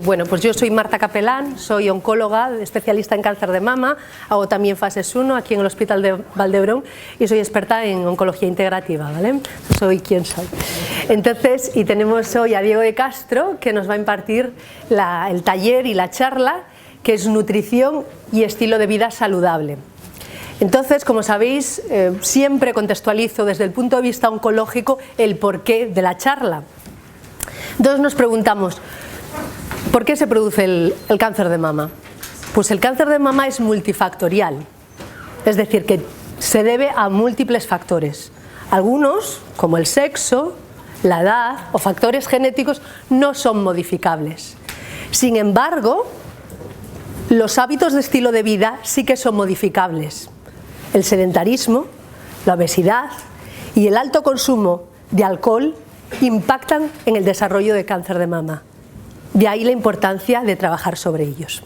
Bueno, pues yo soy Marta Capelán, soy oncóloga, especialista en cáncer de mama, hago también fases 1 aquí en el Hospital de Valdebrón y soy experta en oncología integrativa, ¿vale? Soy quien soy. Entonces, y tenemos hoy a Diego de Castro, que nos va a impartir el taller y la charla, que es nutrición y estilo de vida saludable. Entonces, como sabéis, siempre contextualizo desde el punto de vista oncológico el porqué de la charla. Entonces nos preguntamos, ¿por qué se produce el cáncer de mama? Pues el cáncer de mama es multifactorial, es decir, que se debe a múltiples factores. Algunos, como el sexo, la edad o factores genéticos, no son modificables. Sin embargo, los hábitos de estilo de vida sí que son modificables. El sedentarismo, la obesidad y el alto consumo de alcohol impactan en el desarrollo de cáncer de mama. De ahí la importancia de trabajar sobre ellos.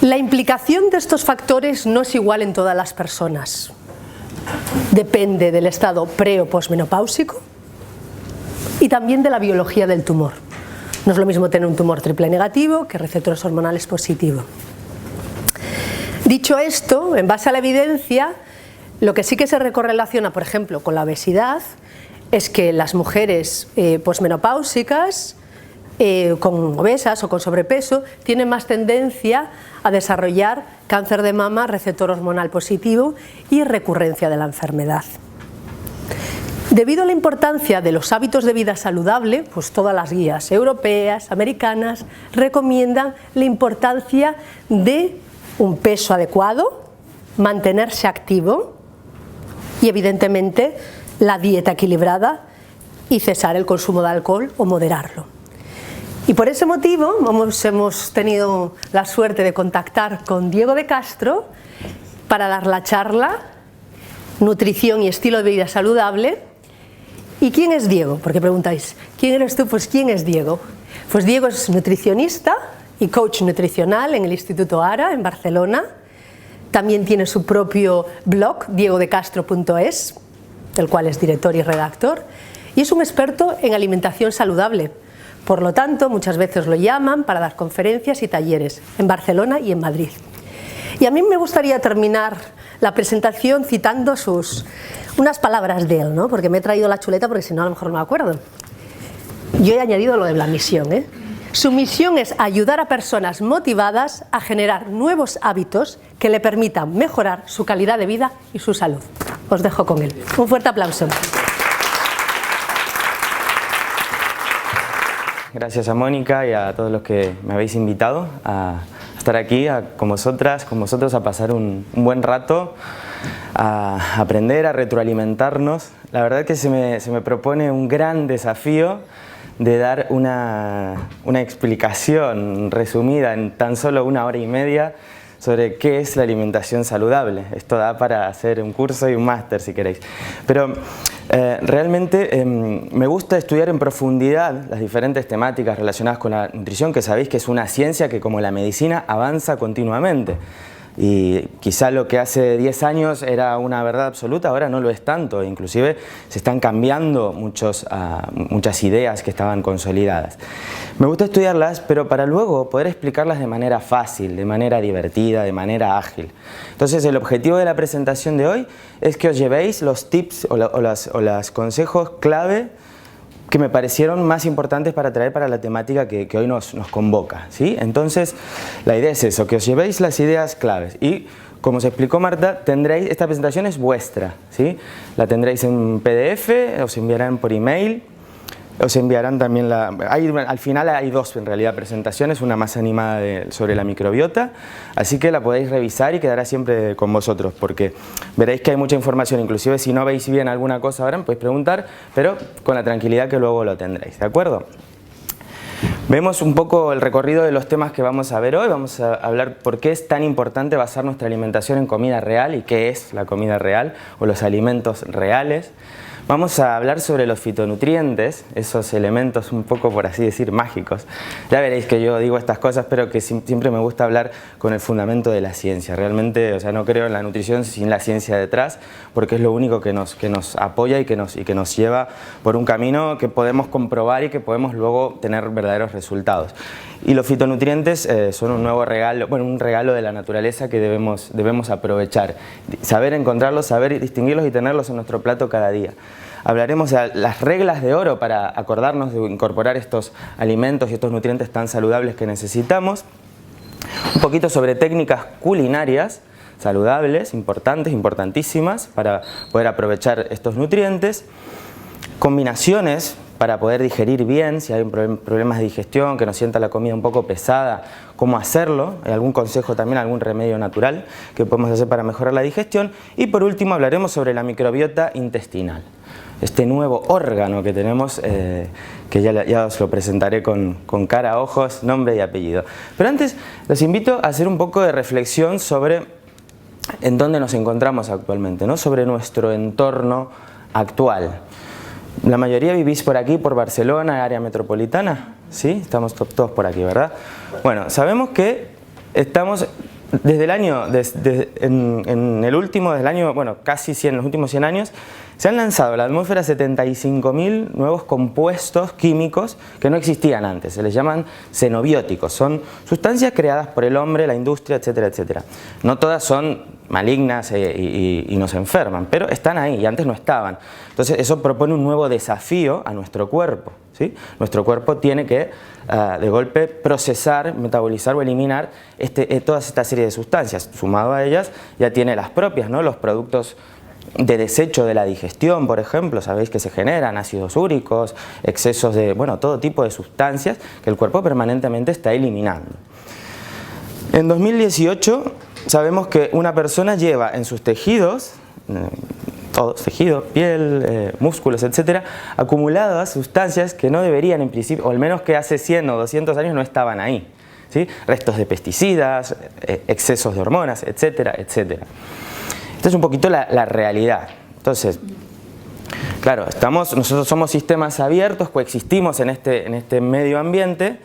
La implicación de estos factores no es igual en todas las personas. Depende del estado pre- o posmenopáusico y también de la biología del tumor. No es lo mismo tener un tumor triple negativo que receptores hormonales positivos. Dicho esto, en base a la evidencia, lo que sí que se correlaciona, por ejemplo, con la obesidad, es que las mujeres posmenopáusicas, con obesas o con sobrepeso, tienen más tendencia a desarrollar cáncer de mama, receptor hormonal positivo y recurrencia de la enfermedad. Debido a la importancia de los hábitos de vida saludable, pues todas las guías europeas, americanas, recomiendan la importancia de un peso adecuado, mantenerse activo y evidentemente la dieta equilibrada y cesar el consumo de alcohol o moderarlo. Y por ese motivo hemos tenido la suerte de contactar con Diego de Castro para dar la charla Nutrición y estilo de vida saludable. ¿Y quién es Diego? Porque preguntáis, ¿quién eres tú? Pues ¿quién es Diego? Pues Diego es nutricionista y coach nutricional en el Instituto ARA en Barcelona. También tiene su propio blog, diegodecastro.es, del cual es director y redactor, y es un experto en alimentación saludable. Por lo tanto, muchas veces lo llaman para dar conferencias y talleres en Barcelona y en Madrid. Y a mí me gustaría terminar la presentación citando unas palabras de él, ¿no? Porque me he traído la chuleta porque si no a lo mejor no me acuerdo. Yo he añadido lo de la misión, ¿eh? Su misión es ayudar a personas motivadas a generar nuevos hábitos que le permitan mejorar su calidad de vida y su salud. Os dejo con él. Un fuerte aplauso. Gracias a Mónica y a todos los que me habéis invitado a estar aquí con vosotros a pasar un buen rato, a aprender, a retroalimentarnos. La verdad que se me propone un gran desafío de dar una explicación resumida en tan solo 1 hora y media sobre qué es la alimentación saludable. Esto da para hacer un curso y un máster si queréis. Pero realmente me gusta estudiar en profundidad las diferentes temáticas relacionadas con la nutrición, que sabéis que es una ciencia que, como la medicina, avanza continuamente. Y quizá lo que hace 10 años era una verdad absoluta, ahora no lo es tanto. Inclusive se están cambiando muchas ideas que estaban consolidadas. Me gusta estudiarlas, pero para luego poder explicarlas de manera fácil, de manera divertida, de manera ágil. Entonces el objetivo de la presentación de hoy es que os llevéis los tips o los consejos clave que me parecieron más importantes para traer para la temática que hoy nos convoca, ¿sí? Entonces, la idea es eso, que os llevéis las ideas claves y, como os explicó Marta, esta presentación es vuestra, ¿sí? La tendréis en PDF, os enviarán por email, os enviarán también al final hay 2 en realidad presentaciones, una más animada sobre la microbiota, así que la podéis revisar y quedará siempre con vosotros, porque veréis que hay mucha información, inclusive si no veis bien alguna cosa ahora, me podéis preguntar, pero con la tranquilidad que luego lo tendréis, ¿de acuerdo? Vemos un poco el recorrido de los temas que vamos a ver hoy. Vamos a hablar por qué es tan importante basar nuestra alimentación en comida real y qué es la comida real o los alimentos reales. Vamos a hablar sobre los fitonutrientes, esos elementos un poco, por así decir, mágicos. Ya veréis que yo digo estas cosas, pero que siempre me gusta hablar con el fundamento de la ciencia. Realmente, o sea, no creo en la nutrición sin la ciencia detrás, porque es lo único que nos apoya y que nos lleva por un camino que podemos comprobar y que podemos luego tener verdaderos resultados. Y los fitonutrientes son un nuevo regalo, bueno, un regalo de la naturaleza que debemos aprovechar. Saber encontrarlos, saber distinguirlos y tenerlos en nuestro plato cada día. Hablaremos de las reglas de oro para acordarnos de incorporar estos alimentos y estos nutrientes tan saludables que necesitamos. Un poquito sobre técnicas culinarias saludables, importantes, importantísimas para poder aprovechar estos nutrientes. Combinaciones para poder digerir bien, si hay problemas de digestión, que nos sienta la comida un poco pesada, cómo hacerlo, hay algún consejo también, algún remedio natural que podemos hacer para mejorar la digestión. Y por último hablaremos sobre la microbiota intestinal, este nuevo órgano que tenemos, que ya os lo presentaré con cara, ojos, nombre y apellido. Pero antes los invito a hacer un poco de reflexión sobre en dónde nos encontramos actualmente, ¿no? Sobre nuestro entorno actual. La mayoría vivís por aquí, por Barcelona, área metropolitana, ¿sí? Estamos todos por aquí, ¿verdad? Bueno, sabemos que estamos desde el año, casi 100, los últimos 100 años, se han lanzado a la atmósfera 75.000 nuevos compuestos químicos que no existían antes. Se les llaman xenobióticos. Son sustancias creadas por el hombre, la industria, etcétera, etcétera. No todas son malignas y nos enferman, pero están ahí y antes no estaban. Entonces eso propone un nuevo desafío a nuestro cuerpo, ¿sí? Nuestro cuerpo tiene que de golpe procesar, metabolizar o eliminar toda esta serie de sustancias. Sumado a ellas ya tiene las propias, ¿no? Los productos de desecho de la digestión, por ejemplo, sabéis que se generan ácidos úricos, excesos de, bueno, todo tipo de sustancias que el cuerpo permanentemente está eliminando. En 2018 sabemos que una persona lleva en sus tejidos, todos tejidos, piel, músculos, etcétera, acumuladas sustancias que no deberían en principio, o al menos que hace 100 o 200 años no estaban ahí, ¿sí? Restos de pesticidas, excesos de hormonas, etcétera, etcétera. Esta es un poquito la realidad. Entonces, claro, nosotros somos sistemas abiertos, coexistimos en este medio ambiente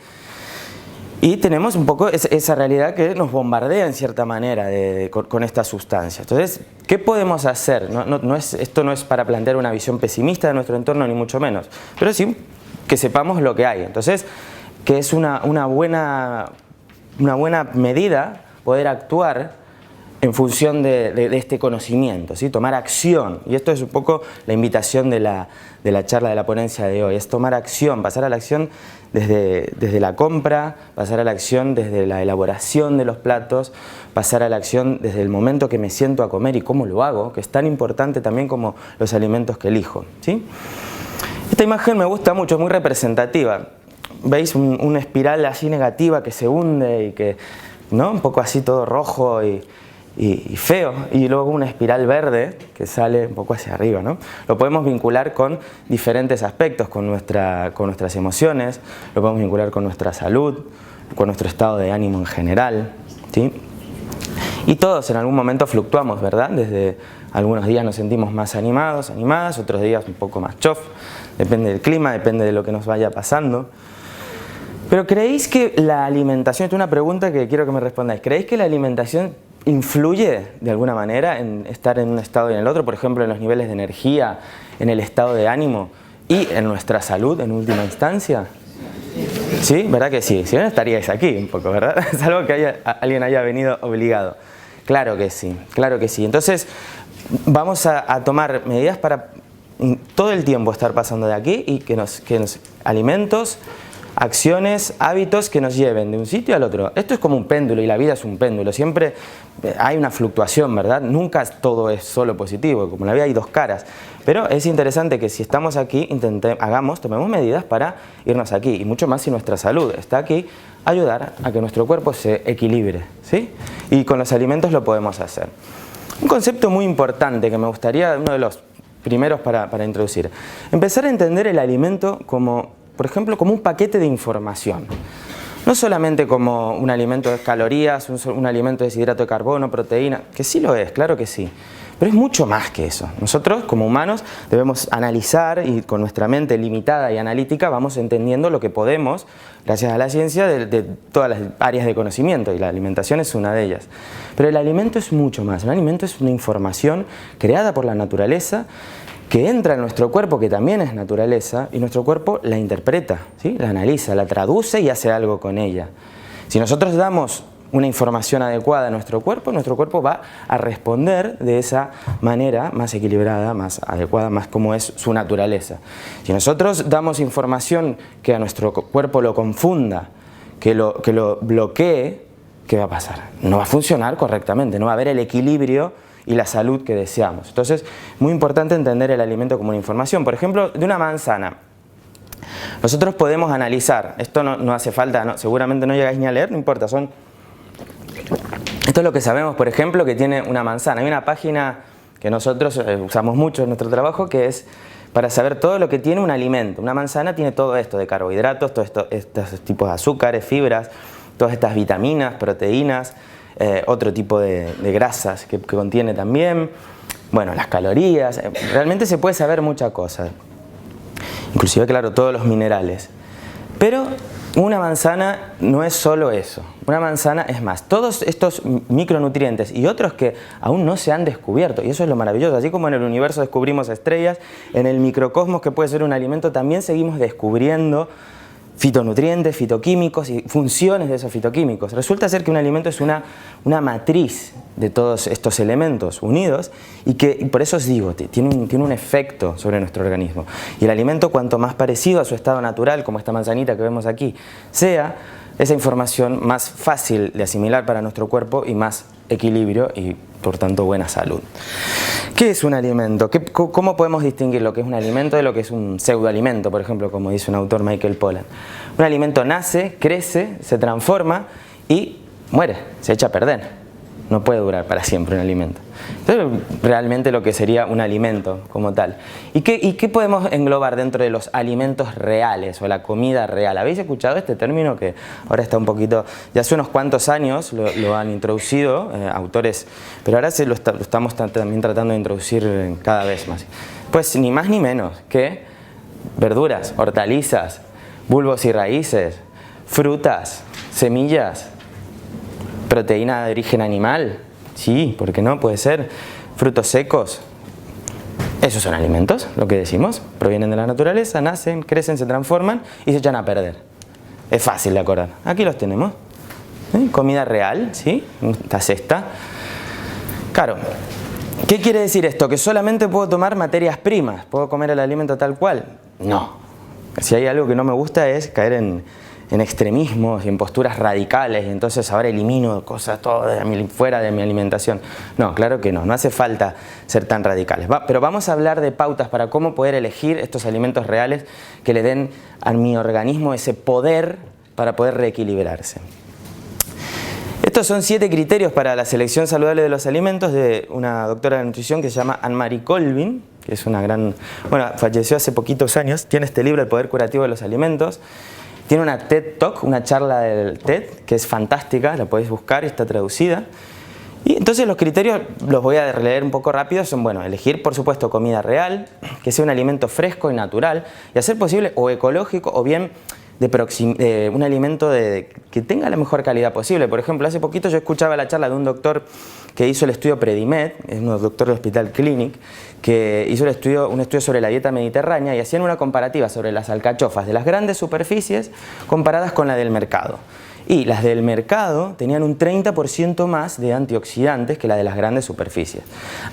y tenemos un poco esa realidad que nos bombardea en cierta manera con estas sustancias. Entonces, ¿qué podemos hacer? Esto no es para plantear una visión pesimista de nuestro entorno, ni mucho menos, pero sí que sepamos lo que hay. Entonces, que es una buena medida poder actuar en función de este conocimiento, ¿sí? Tomar acción. Y esto es un poco la invitación de la charla, de la ponencia de hoy, es tomar acción, pasar a la acción desde la compra, pasar a la acción desde la elaboración de los platos, pasar a la acción desde el momento que me siento a comer y cómo lo hago, que es tan importante también como los alimentos que elijo, ¿sí? Esta imagen me gusta mucho, es muy representativa. ¿Veis una espiral así negativa que se hunde y que, ¿no? Un poco así todo rojo y feo, y luego una espiral verde que sale un poco hacia arriba, ¿no? Lo podemos vincular con diferentes aspectos, con nuestras emociones, lo podemos vincular con nuestra salud, con nuestro estado de ánimo en general, ¿sí? Y todos en algún momento fluctuamos, ¿verdad? Desde algunos días nos sentimos más animados, animadas, otros días un poco más chof, depende del clima, depende de lo que nos vaya pasando. Pero ¿creéis que la alimentación, esta es una pregunta que quiero que me respondáis, ¿creéis que la alimentación influye de alguna manera en estar en un estado y en el otro? Por ejemplo, en los niveles de energía, en el estado de ánimo y en nuestra salud en última instancia. ¿Sí? ¿Verdad que sí? Si no, estaríais aquí un poco, ¿verdad? Salvo que alguien haya venido obligado. Claro que sí, claro que sí. Entonces, vamos a tomar medidas para todo el tiempo estar pasando de aquí y que nos alimentos, acciones, hábitos que nos lleven de un sitio al otro. Esto es como un péndulo y la vida es un péndulo. Siempre hay una fluctuación, ¿verdad? Nunca todo es solo positivo, como en la vida hay dos caras. Pero es interesante que si estamos aquí, tomemos medidas para irnos aquí. Y mucho más si nuestra salud está aquí, ayudar a que nuestro cuerpo se equilibre, ¿sí? Y con los alimentos lo podemos hacer. Un concepto muy importante que me gustaría, uno de los primeros para introducir. Empezar a entender el alimento como, por ejemplo, como un paquete de información. No solamente como un alimento de calorías, un alimento de deshidrato de carbono, proteína, que sí lo es, claro que sí. Pero es mucho más que eso. Nosotros, como humanos, debemos analizar y con nuestra mente limitada y analítica vamos entendiendo lo que podemos, gracias a la ciencia, de todas las áreas de conocimiento, y la alimentación es una de ellas. Pero el alimento es mucho más. El alimento es una información creada por la naturaleza que entra en nuestro cuerpo, que también es naturaleza, y nuestro cuerpo la interpreta, ¿sí? La analiza, la traduce y hace algo con ella. Si nosotros damos una información adecuada a nuestro cuerpo va a responder de esa manera más equilibrada, más adecuada, más como es su naturaleza. Si nosotros damos información que a nuestro cuerpo lo confunda, que lo bloquee, ¿qué va a pasar? No va a funcionar correctamente, no va a haber el equilibrio y la salud que deseamos. Entonces, muy importante entender el alimento como una información. Por ejemplo, de una manzana. Nosotros podemos analizar, esto no hace falta, seguramente no llegáis ni a leer, no importa, esto es lo que sabemos, por ejemplo, que tiene una manzana. Hay una página que nosotros usamos mucho en nuestro trabajo, que es para saber todo lo que tiene un alimento. Una manzana tiene todo esto de carbohidratos, todos estos tipos de azúcares, fibras, todas estas vitaminas, proteínas, otro tipo de grasas que contiene también, bueno, las calorías. Realmente se puede saber muchas cosas, inclusive, claro, todos los minerales. Pero una manzana no es solo eso. Una manzana es más. Todos estos micronutrientes y otros que aún no se han descubierto, y eso es lo maravilloso. Así como en el universo descubrimos estrellas, en el microcosmos, que puede ser un alimento, también seguimos descubriendo fitonutrientes, fitoquímicos y funciones de esos fitoquímicos. Resulta ser que un alimento es una matriz de todos estos elementos unidos y por eso os digo, tiene un efecto sobre nuestro organismo. Y el alimento, cuanto más parecido a su estado natural, como esta manzanita que vemos aquí, sea, esa información más fácil de asimilar para nuestro cuerpo y más equilibrio y por tanto buena salud. ¿Qué es un alimento? ¿Cómo podemos distinguir lo que es un alimento de lo que es un pseudoalimento, por ejemplo, como dice un autor, Michael Pollan? Un alimento nace, crece, se transforma y muere, se echa a perder. No puede durar para siempre un alimento. Entonces, realmente lo que sería un alimento como tal. ¿Y qué podemos englobar dentro de los alimentos reales o la comida real? ¿Habéis escuchado este término que ahora está un poquito, ya hace unos cuantos años lo han introducido autores, pero ahora lo estamos también tratando de introducir cada vez más? Pues ni más ni menos que verduras, hortalizas, bulbos y raíces, frutas, semillas, proteína de origen animal, sí, ¿por qué no? Puede ser, frutos secos. Esos son alimentos, lo que decimos, provienen de la naturaleza, nacen, crecen, se transforman y se echan a perder. Es fácil de acordar. Aquí los tenemos. Comida real, ¿sí? Esta cesta. Claro, ¿qué quiere decir esto? ¿Que solamente puedo tomar materias primas? ¿Puedo comer el alimento tal cual? No. Si hay algo que no me gusta es caer en extremismos y en posturas radicales, y entonces ahora elimino cosas todo fuera de mi alimentación. No, claro que no hace falta ser tan radicales. Pero vamos a hablar de pautas para cómo poder elegir estos alimentos reales que le den a mi organismo ese poder para poder reequilibrarse. Estos son 7 criterios para la selección saludable de los alimentos de una doctora de nutrición que se llama Anne-Marie Colvin, que es una gran, falleció hace poquitos años, tiene este libro, El Poder Curativo de los Alimentos. Tiene una TED Talk, una charla del TED, que es fantástica, la podéis buscar y está traducida. Y entonces los criterios, los voy a leer un poco rápido, son, elegir por supuesto comida real, que sea un alimento fresco y natural, y a ser posible o ecológico o bien un alimento que tenga la mejor calidad posible. Por ejemplo, hace poquito yo escuchaba la charla de un doctor que hizo el estudio Predimed, es un doctor del Hospital Clinic, que hizo un estudio sobre la dieta mediterránea y hacían una comparativa sobre las alcachofas de las grandes superficies comparadas con la del mercado. Y las del mercado tenían un 30% más de antioxidantes que la de las grandes superficies.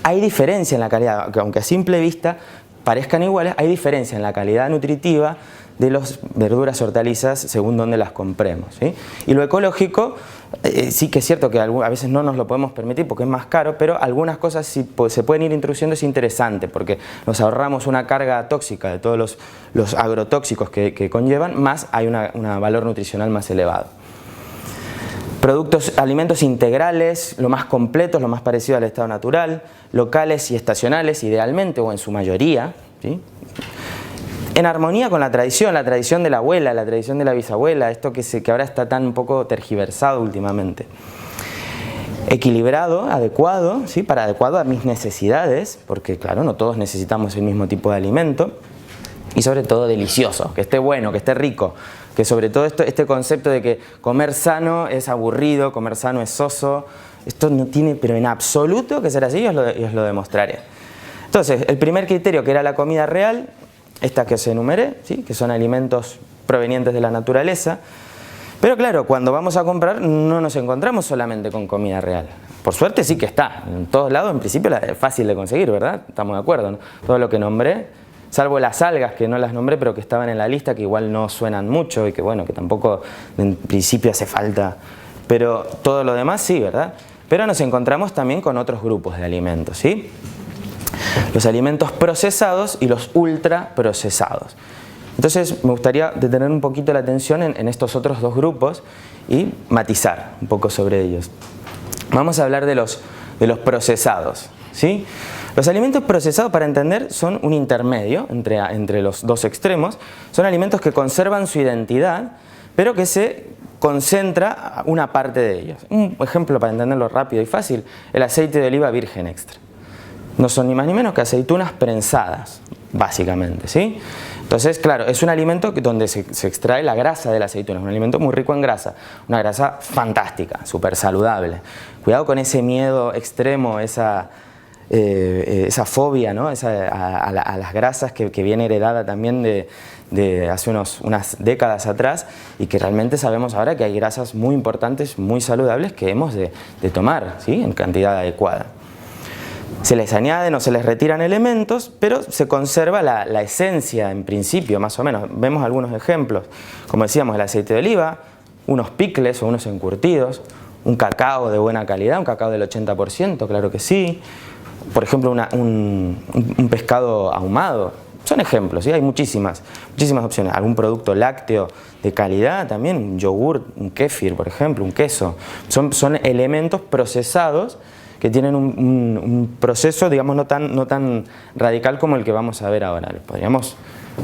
Hay diferencia en la calidad, aunque a simple vista parezcan iguales, hay diferencia en la calidad nutritiva de las verduras, hortalizas, según donde las compremos, ¿sí? Y lo ecológico, sí que es cierto que a veces no nos lo podemos permitir porque es más caro, pero algunas cosas sí se pueden ir introduciendo, es interesante porque nos ahorramos una carga tóxica de todos los agrotóxicos que conllevan, más hay un valor nutricional más elevado. Alimentos integrales, lo más completos, lo más parecido al estado natural, locales y estacionales idealmente o en su mayoría, ¿sí? En armonía con la tradición de la abuela, la tradición de la bisabuela, esto que ahora está tan un poco tergiversado últimamente. equilibrado, adecuado, ¿sí? Adecuado a mis necesidades, porque claro, no todos necesitamos el mismo tipo de alimento, y sobre todo delicioso, que esté bueno, que esté rico, que sobre todo este concepto de que comer sano es aburrido, comer sano es soso, esto no tiene pero en absoluto que ser así, y os lo demostraré. Entonces, el primer criterio, que era la comida real, esta que os enumeré, ¿sí? Que son alimentos provenientes de la naturaleza. Pero claro, cuando vamos a comprar no nos encontramos solamente con comida real. Por suerte sí que está, en todos lados en principio es fácil de conseguir, ¿verdad? Estamos de acuerdo, ¿no? Todo lo que nombré, salvo las algas que no las nombré pero que estaban en la lista, que igual no suenan mucho y que bueno, que tampoco en principio hace falta. Pero todo lo demás sí, ¿verdad? Pero nos encontramos también con otros grupos de alimentos, ¿sí? Los alimentos procesados y los ultraprocesados. Entonces me gustaría detener un poquito la atención en estos otros dos grupos y matizar un poco sobre ellos. Vamos a hablar de los procesados, ¿sí? Los alimentos procesados, para entender, son un intermedio entre los dos extremos. Son alimentos que conservan su identidad, pero que se concentra una parte de ellos. Un ejemplo para entenderlo rápido y fácil, el aceite de oliva virgen extra. No son ni más ni menos que aceitunas prensadas, básicamente, ¿sí? Entonces, claro, es un alimento donde se extrae la grasa de la aceituna, es un alimento muy rico en grasa, una grasa fantástica, súper saludable. Cuidado con ese miedo extremo, esa fobia, ¿no? A las grasas que viene heredada también de hace unas décadas atrás, y que realmente sabemos ahora que hay grasas muy importantes, muy saludables, que hemos de tomar, ¿sí? En cantidad adecuada. Se les añaden o se les retiran elementos, pero se conserva la esencia en principio, más o menos. Vemos algunos ejemplos, como decíamos, el aceite de oliva, unos picles o unos encurtidos, un cacao de buena calidad, un cacao del 80%, claro que sí. Por ejemplo, un pescado ahumado. Son ejemplos, ¿sí? Hay muchísimas opciones. Algún producto lácteo de calidad también, un yogur, un kéfir, por ejemplo, un queso. Son elementos procesados que tienen un proceso, digamos, no tan radical como el que vamos a ver ahora. Lo podríamos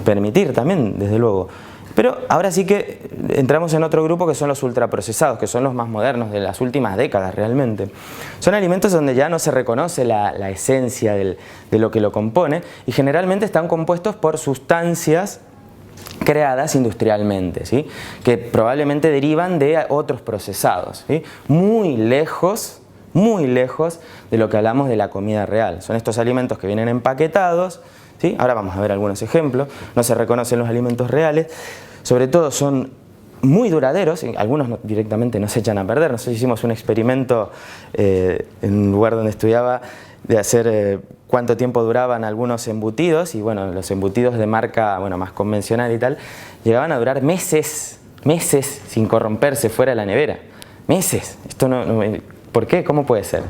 permitir también, desde luego. Pero ahora sí que entramos en otro grupo, que son los ultraprocesados, que son los más modernos de las últimas décadas realmente. Son alimentos donde ya no se reconoce la esencia de lo que lo compone, y generalmente están compuestos por sustancias creadas industrialmente, ¿sí? Que probablemente derivan de otros procesados, ¿sí? Muy lejos de lo que hablamos de la comida real. Son estos alimentos que vienen empaquetados, ¿sí? Ahora vamos a ver algunos ejemplos. No se reconocen los alimentos reales, sobre todo son muy duraderos, algunos directamente no se echan a perder. Nosotros hicimos un experimento en un lugar donde estudiaba, de hacer cuánto tiempo duraban algunos embutidos, y bueno, los embutidos de marca más convencional y tal, llegaban a durar meses sin corromperse fuera de la nevera. Meses. Esto ¿por qué? ¿Cómo puede ser?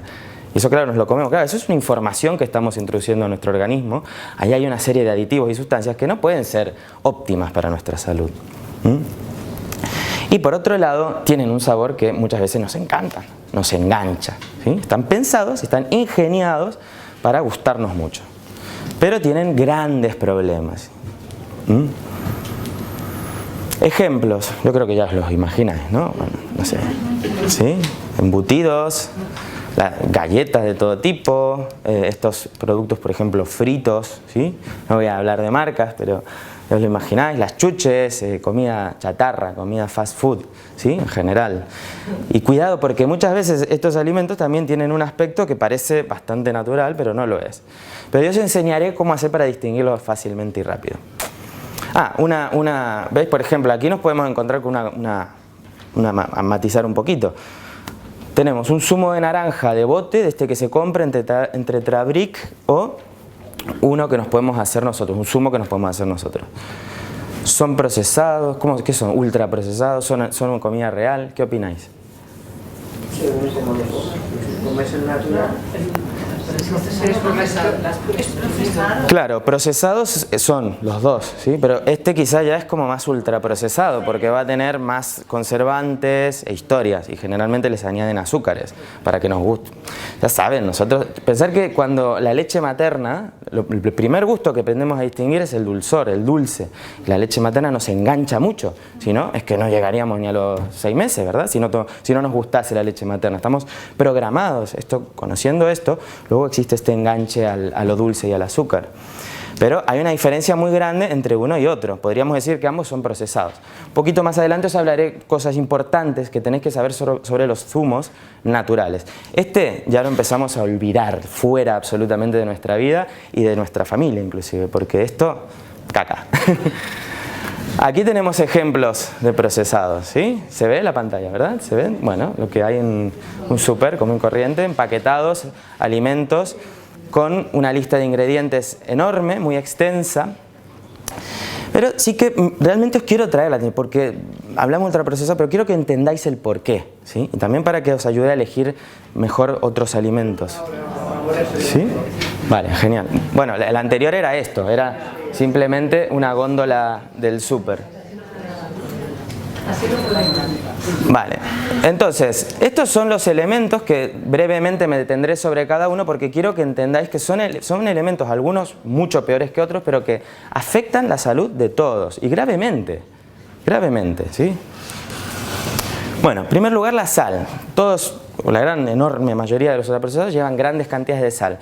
Y eso, claro, nos lo comemos. Claro, eso es una información que estamos introduciendo a nuestro organismo. Ahí hay una serie de aditivos y sustancias que no pueden ser óptimas para nuestra salud. Y por otro lado, tienen un sabor que muchas veces nos encanta, nos engancha, ¿sí? Están pensados, están ingeniados para gustarnos mucho. Pero tienen grandes problemas. Ejemplos, yo creo que ya os los imagináis, ¿no? Bueno, no sé, ¿sí? Embutidos, galletas de todo tipo, estos productos, por ejemplo, fritos, ¿sí? No voy a hablar de marcas, pero os lo imagináis, las chuches, comida chatarra, comida fast food, ¿sí? En general. Y cuidado, porque muchas veces estos alimentos también tienen un aspecto que parece bastante natural, pero no lo es. Pero yo os enseñaré cómo hacer para distinguirlos fácilmente y rápido. ¿Veis? Por ejemplo, aquí nos podemos encontrar con a matizar un poquito. Tenemos un zumo de naranja de bote, de este que se compra entre Trabric, o uno que nos podemos hacer nosotros, un zumo que nos podemos hacer nosotros. ¿Son procesados? ¿Qué son? ¿Ultraprocesados? ¿Son comida real? ¿Qué opináis? Como es el natural. Claro, procesados son los dos, ¿sí? Pero este quizá ya es como más ultraprocesado porque va a tener más conservantes e historias y generalmente les añaden azúcares para que nos guste. Ya saben, nosotros, pensar que cuando la leche materna, el primer gusto que aprendemos a distinguir es el dulzor, el dulce. La leche materna nos engancha mucho, si no, es que no llegaríamos ni a los 6 meses, ¿verdad? Si no nos gustase la leche materna. Estamos programados, conociendo esto, luego existe este enganche a lo dulce y al azúcar. Pero hay una diferencia muy grande entre uno y otro. Podríamos decir que ambos son procesados. Un poquito más adelante os hablaré cosas importantes que tenéis que saber sobre los zumos naturales. Este ya lo empezamos a olvidar, fuera absolutamente de nuestra vida y de nuestra familia inclusive, porque esto, caca. Aquí tenemos ejemplos de procesados, ¿sí? Se ve la pantalla, ¿verdad? ¿Se ven? Bueno, lo que hay en un súper común y corriente, empaquetados, alimentos, con una lista de ingredientes enorme, muy extensa. Pero sí que realmente os quiero traerla, porque hablamos de ultraprocesado, pero quiero que entendáis el porqué, ¿sí? Y también para que os ayude a elegir mejor otros alimentos. ¿Sí? Vale, genial. Bueno, el anterior era esto, era simplemente una góndola del súper. Vale, entonces, estos son los elementos que brevemente me detendré sobre cada uno porque quiero que entendáis que son elementos, algunos mucho peores que otros, pero que afectan la salud de todos y gravemente, ¿sí? Bueno, en primer lugar la sal. Todos, o la gran enorme mayoría de los ultraprocesados llevan grandes cantidades de sal.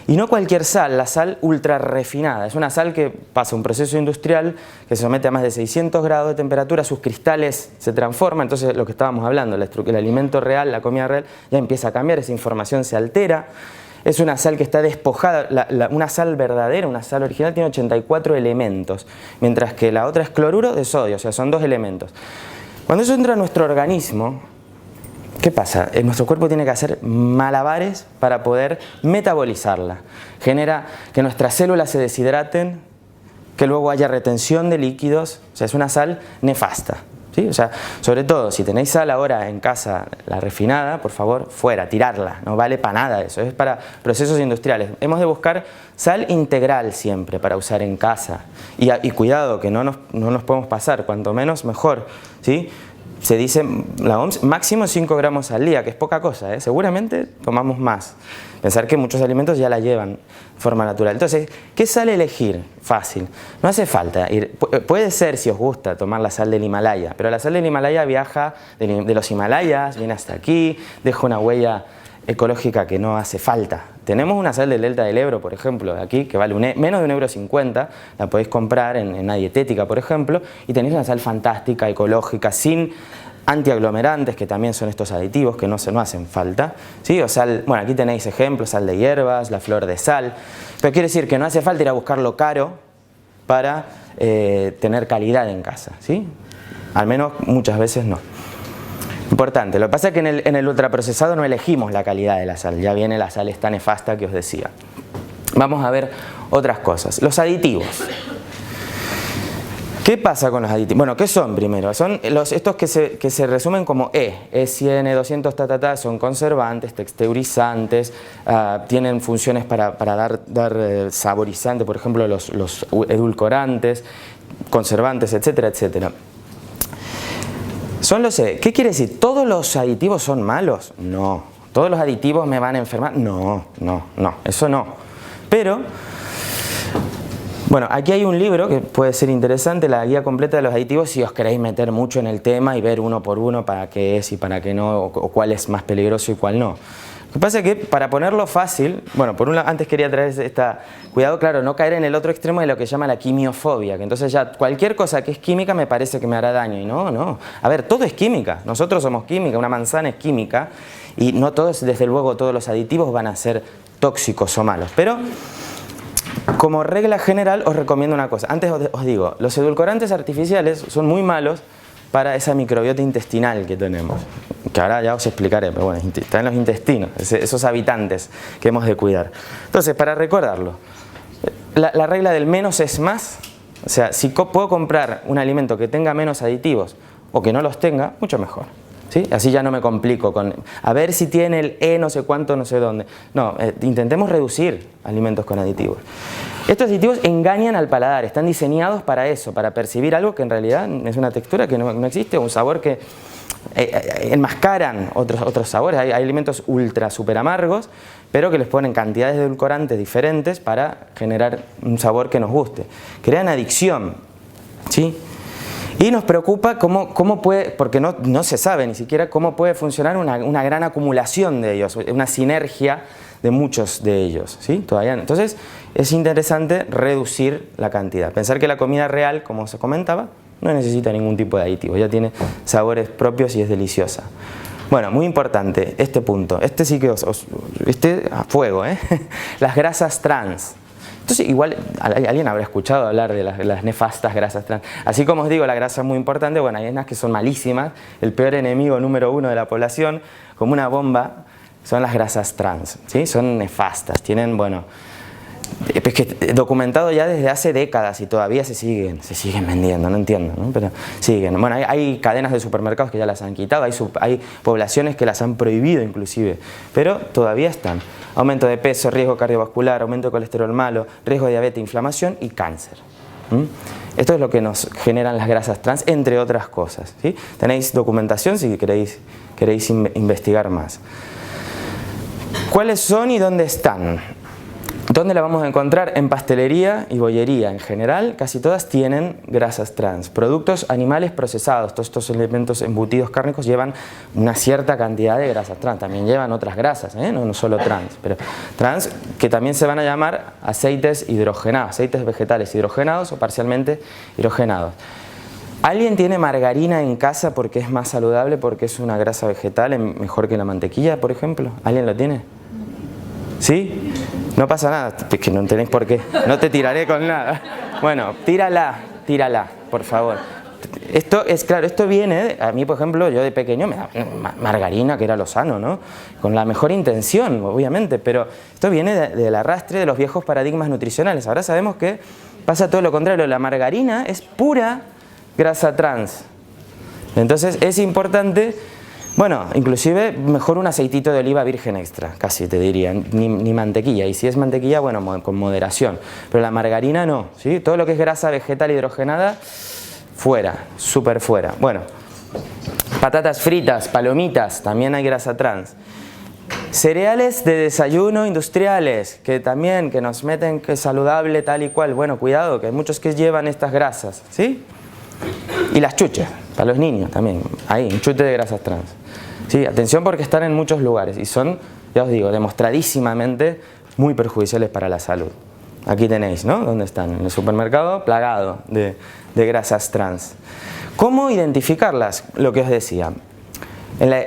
Y no cualquier sal, la sal ultra refinada. Es una sal que pasa un proceso industrial que se somete a más de 600 grados de temperatura, sus cristales se transforman, entonces lo que estábamos hablando, el alimento real, la comida real, ya empieza a cambiar, esa información se altera. Es una sal que está despojada, una sal verdadera, una sal original tiene 84 elementos, mientras que la otra es cloruro de sodio, o sea, son 2 elementos. Cuando eso entra a nuestro organismo, ¿qué pasa? Nuestro cuerpo tiene que hacer malabares para poder metabolizarla. Genera que nuestras células se deshidraten, que luego haya retención de líquidos, o sea, es una sal nefasta. ¿Sí? O sea, sobre todo, si tenéis sal ahora en casa, la refinada, por favor, fuera, tirarla, no vale para nada eso, es para procesos industriales. Hemos de buscar sal integral siempre para usar en casa. Y cuidado, que no nos podemos pasar, cuanto menos mejor, ¿sí? Se dice, la OMS, máximo 5 gramos al día, que es poca cosa, ¿eh? Seguramente tomamos más. Pensar que muchos alimentos ya la llevan de forma natural. Entonces, ¿qué sal elegir? Fácil. No hace falta ir. Puede ser, si os gusta, tomar la sal del Himalaya, pero la sal del Himalaya viaja de los Himalayas, viene hasta aquí, deja una huella ecológica que no hace falta. Tenemos una sal del Delta del Ebro, por ejemplo, de aquí, que vale menos de €1,50, la podéis comprar en una dietética, por ejemplo, y tenéis una sal fantástica, ecológica, sin antiaglomerantes, que también son estos aditivos que no hacen falta, ¿sí? O sal, bueno, aquí tenéis ejemplos, sal de hierbas, la flor de sal, pero quiere decir que no hace falta ir a buscarlo caro para tener calidad en casa, ¿sí? Al menos muchas veces no. Importante, lo que pasa es que en el ultraprocesado no elegimos la calidad de la sal, ya viene la sal esta nefasta que os decía. Vamos a ver otras cosas. Los aditivos. ¿Qué pasa con los aditivos? Bueno, ¿qué son primero? Son estos que se resumen como E100, E200, son conservantes, texturizantes, tienen funciones para dar saborizante, por ejemplo, los edulcorantes, conservantes, etcétera, etcétera. Son los E. ¿Qué quiere decir? ¿Todos los aditivos son malos? No. ¿Todos los aditivos me van a enfermar? No, eso no. Pero, bueno, aquí hay un libro que puede ser interesante, la guía completa de los aditivos, si os queréis meter mucho en el tema y ver uno por uno para qué es y para qué no, o cuál es más peligroso y cuál no. Lo que pasa es que para ponerlo fácil, bueno, por un lado, antes quería traer cuidado, claro, no caer en el otro extremo de lo que llama la quimiofobia, que entonces ya cualquier cosa que es química me parece que me hará daño, y no. A ver, todo es química, nosotros somos química, una manzana es química, y no todos, desde luego, todos los aditivos van a ser tóxicos o malos, pero como regla general os recomiendo una cosa. Antes os digo, los edulcorantes artificiales son muy malos para esa microbiota intestinal que tenemos, que ahora ya os explicaré, pero bueno, está en los intestinos, esos habitantes que hemos de cuidar. Entonces, para recordarlo, la regla del menos es más, o sea, si puedo comprar un alimento que tenga menos aditivos o que no los tenga, mucho mejor. ¿sí? Así ya no me complico con a ver si tiene el E no sé cuánto, no sé dónde. No, intentemos reducir alimentos con aditivos. Estos aditivos engañan al paladar, están diseñados para eso, para percibir algo que en realidad es una textura que no existe, un sabor que enmascaran otros sabores. Hay alimentos ultra super amargos, pero que les ponen cantidades de edulcorantes diferentes para generar un sabor que nos guste. Crean adicción, ¿sí? Y nos preocupa cómo puede, porque no se sabe ni siquiera cómo puede funcionar una gran acumulación de ellos, una sinergia de muchos de ellos, ¿sí? Todavía no. Entonces es interesante reducir la cantidad. Pensar que la comida real, como se comentaba, no necesita ningún tipo de aditivo, ya tiene sabores propios y es deliciosa. Bueno, muy importante este punto, este sí que este a fuego, ¿eh? Las grasas trans. Entonces igual alguien habrá escuchado hablar de las nefastas grasas trans. Así como os digo, la grasa es muy importante, bueno, hay unas que son malísimas, el peor enemigo número 1 de la población, como una bomba, son las grasas trans, ¿sí? Son nefastas, tienen, bueno, es que documentado ya desde hace décadas y todavía se siguen vendiendo, no entiendo, ¿no? Pero siguen. Bueno, hay cadenas de supermercados que ya las han quitado, hay poblaciones que las han prohibido inclusive, pero todavía están. Aumento de peso, riesgo cardiovascular, aumento de colesterol malo, riesgo de diabetes, inflamación y cáncer. Esto es lo que nos generan las grasas trans, entre otras cosas, ¿sí? Tenéis documentación si queréis investigar más. ¿Cuáles son y dónde están? ¿Dónde la vamos a encontrar? En pastelería y bollería. En general, casi todas tienen grasas trans. Productos animales procesados, todos estos elementos embutidos cárnicos llevan una cierta cantidad de grasas trans. También llevan otras grasas, no solo trans, pero trans que también se van a llamar aceites hidrogenados, aceites vegetales hidrogenados o parcialmente hidrogenados. ¿Alguien tiene margarina en casa porque es más saludable, porque es una grasa vegetal mejor que la mantequilla, por ejemplo? ¿Alguien lo tiene? ¿Sí? No pasa nada, es que no tenéis por qué, no te tiraré con nada. Bueno, tírala, por favor. Esto es claro, esto viene, a mí por ejemplo, yo de pequeño me daba margarina, que era lo sano, ¿no? Con la mejor intención, obviamente, pero esto viene del arrastre de los viejos paradigmas nutricionales. Ahora sabemos que pasa todo lo contrario, la margarina es pura grasa trans. Entonces es importante, bueno, inclusive mejor un aceitito de oliva virgen extra, casi te diría, ni mantequilla, y si es mantequilla, bueno, con moderación, pero la margarina no, ¿sí? Todo lo que es grasa vegetal hidrogenada, fuera, súper fuera. Bueno, patatas fritas, palomitas, también hay grasa trans. Cereales de desayuno industriales, que también, que nos meten que es saludable tal y cual, bueno, cuidado, que hay muchos que llevan estas grasas, ¿sí? Y las chuches, para los niños también, ahí, un chute de grasas trans. Sí, atención porque están en muchos lugares y son, ya os digo, demostradísimamente muy perjudiciales para la salud. Aquí tenéis, ¿no? ¿Dónde están? En el supermercado, plagado de grasas trans. ¿Cómo identificarlas? Lo que os decía.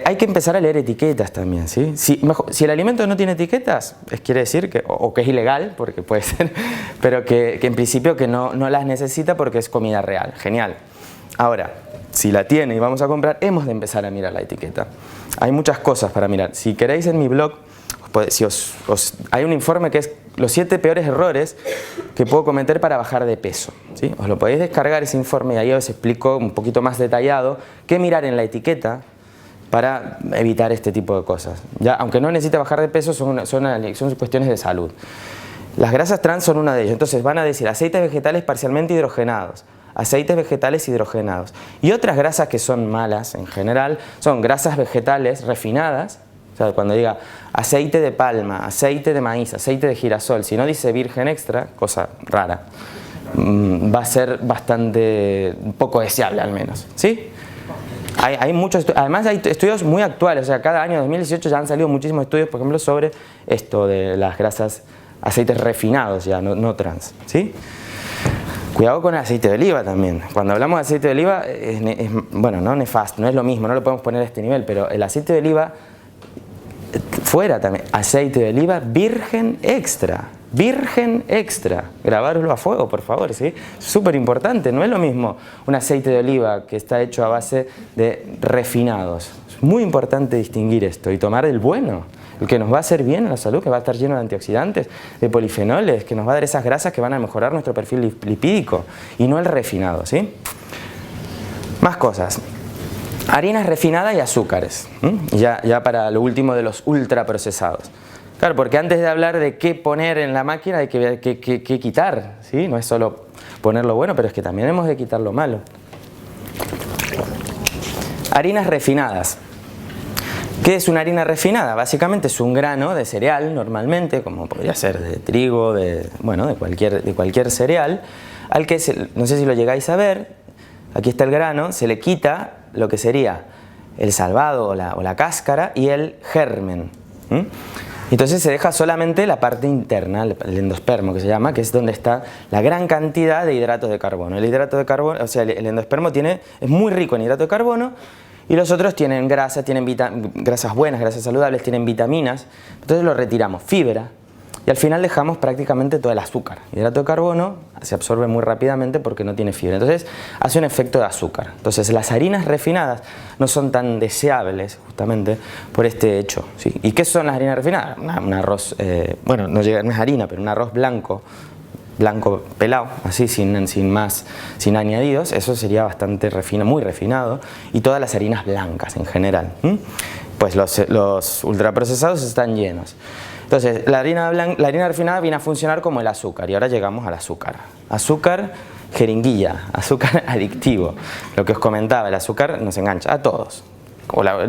Hay que empezar a leer etiquetas también, ¿sí? Si el alimento no tiene etiquetas, quiere decir que, o que es ilegal, porque puede ser, pero que en principio que no las necesita porque es comida real. Genial. Ahora, si la tiene y vamos a comprar, hemos de empezar a mirar la etiqueta. Hay muchas cosas para mirar. Si queréis en mi blog, hay un informe que es los 7 peores errores que puedo cometer para bajar de peso, ¿sí? Os lo podéis descargar ese informe y ahí os explico un poquito más detallado qué mirar en la etiqueta para evitar este tipo de cosas. Ya, aunque no necesite bajar de peso, son cuestiones de salud. Las grasas trans son una de ellas. Entonces van a decir aceites vegetales parcialmente hidrogenados, aceites vegetales hidrogenados. Y otras grasas que son malas en general son grasas vegetales refinadas. O sea, cuando diga aceite de palma, aceite de maíz, aceite de girasol, si no dice virgen extra, cosa rara, va a ser bastante poco deseable al menos, ¿sí? Hay muchos, además hay estudios muy actuales, o sea, cada año, 2018, ya han salido muchísimos estudios, por ejemplo, sobre esto de las grasas, aceites refinados ya, no trans, ¿sí? Cuidado con el aceite de oliva también. Cuando hablamos de aceite de oliva, bueno, no nefasto, no es lo mismo, no lo podemos poner a este nivel, pero el aceite de oliva, fuera también, aceite de oliva virgen extra. Virgen extra, grabároslo a fuego por favor, ¿sí? Súper importante, no es lo mismo un aceite de oliva que está hecho a base de refinados. Es muy importante distinguir esto y tomar el bueno, el que nos va a hacer bien a la salud, que va a estar lleno de antioxidantes, de polifenoles, que nos va a dar esas grasas que van a mejorar nuestro perfil lipídico y no el refinado, ¿sí? Más cosas. Harinas refinadas y azúcares. Ya para lo último de los ultraprocesados. Claro, porque antes de hablar de qué poner en la máquina hay que ver qué quitar, ¿sí? No es solo poner lo bueno, pero es que también hemos de quitar lo malo. Harinas refinadas. ¿Qué es una harina refinada? Básicamente es un grano de cereal, normalmente, como podría ser de trigo, de cualquier cereal, al que, no sé si lo llegáis a ver, aquí está el grano, se le quita lo que sería el salvado o la cáscara y el germen. Entonces se deja solamente la parte interna, el endospermo que se llama, que es donde está la gran cantidad de hidratos de carbono. El hidrato de carbono, o sea, el endospermo es muy rico en hidrato de carbono y los otros tienen grasas, grasas buenas, grasas saludables, tienen vitaminas. Entonces lo retiramos, fibra. Y al final dejamos prácticamente todo el azúcar. El hidrato de carbono se absorbe muy rápidamente porque no tiene fibra. Entonces hace un efecto de azúcar. Entonces las harinas refinadas no son tan deseables justamente por este hecho, ¿sí? ¿Y qué son las harinas refinadas? Un arroz, bueno, no es harina, pero un arroz blanco pelado, así sin añadidos, eso sería bastante muy refinado. Y todas las harinas blancas en general. Pues los ultraprocesados están llenos. Entonces, la harina refinada viene a funcionar como el azúcar, y ahora llegamos al azúcar. Azúcar jeringuilla, azúcar adictivo. Lo que os comentaba, el azúcar nos engancha a todos.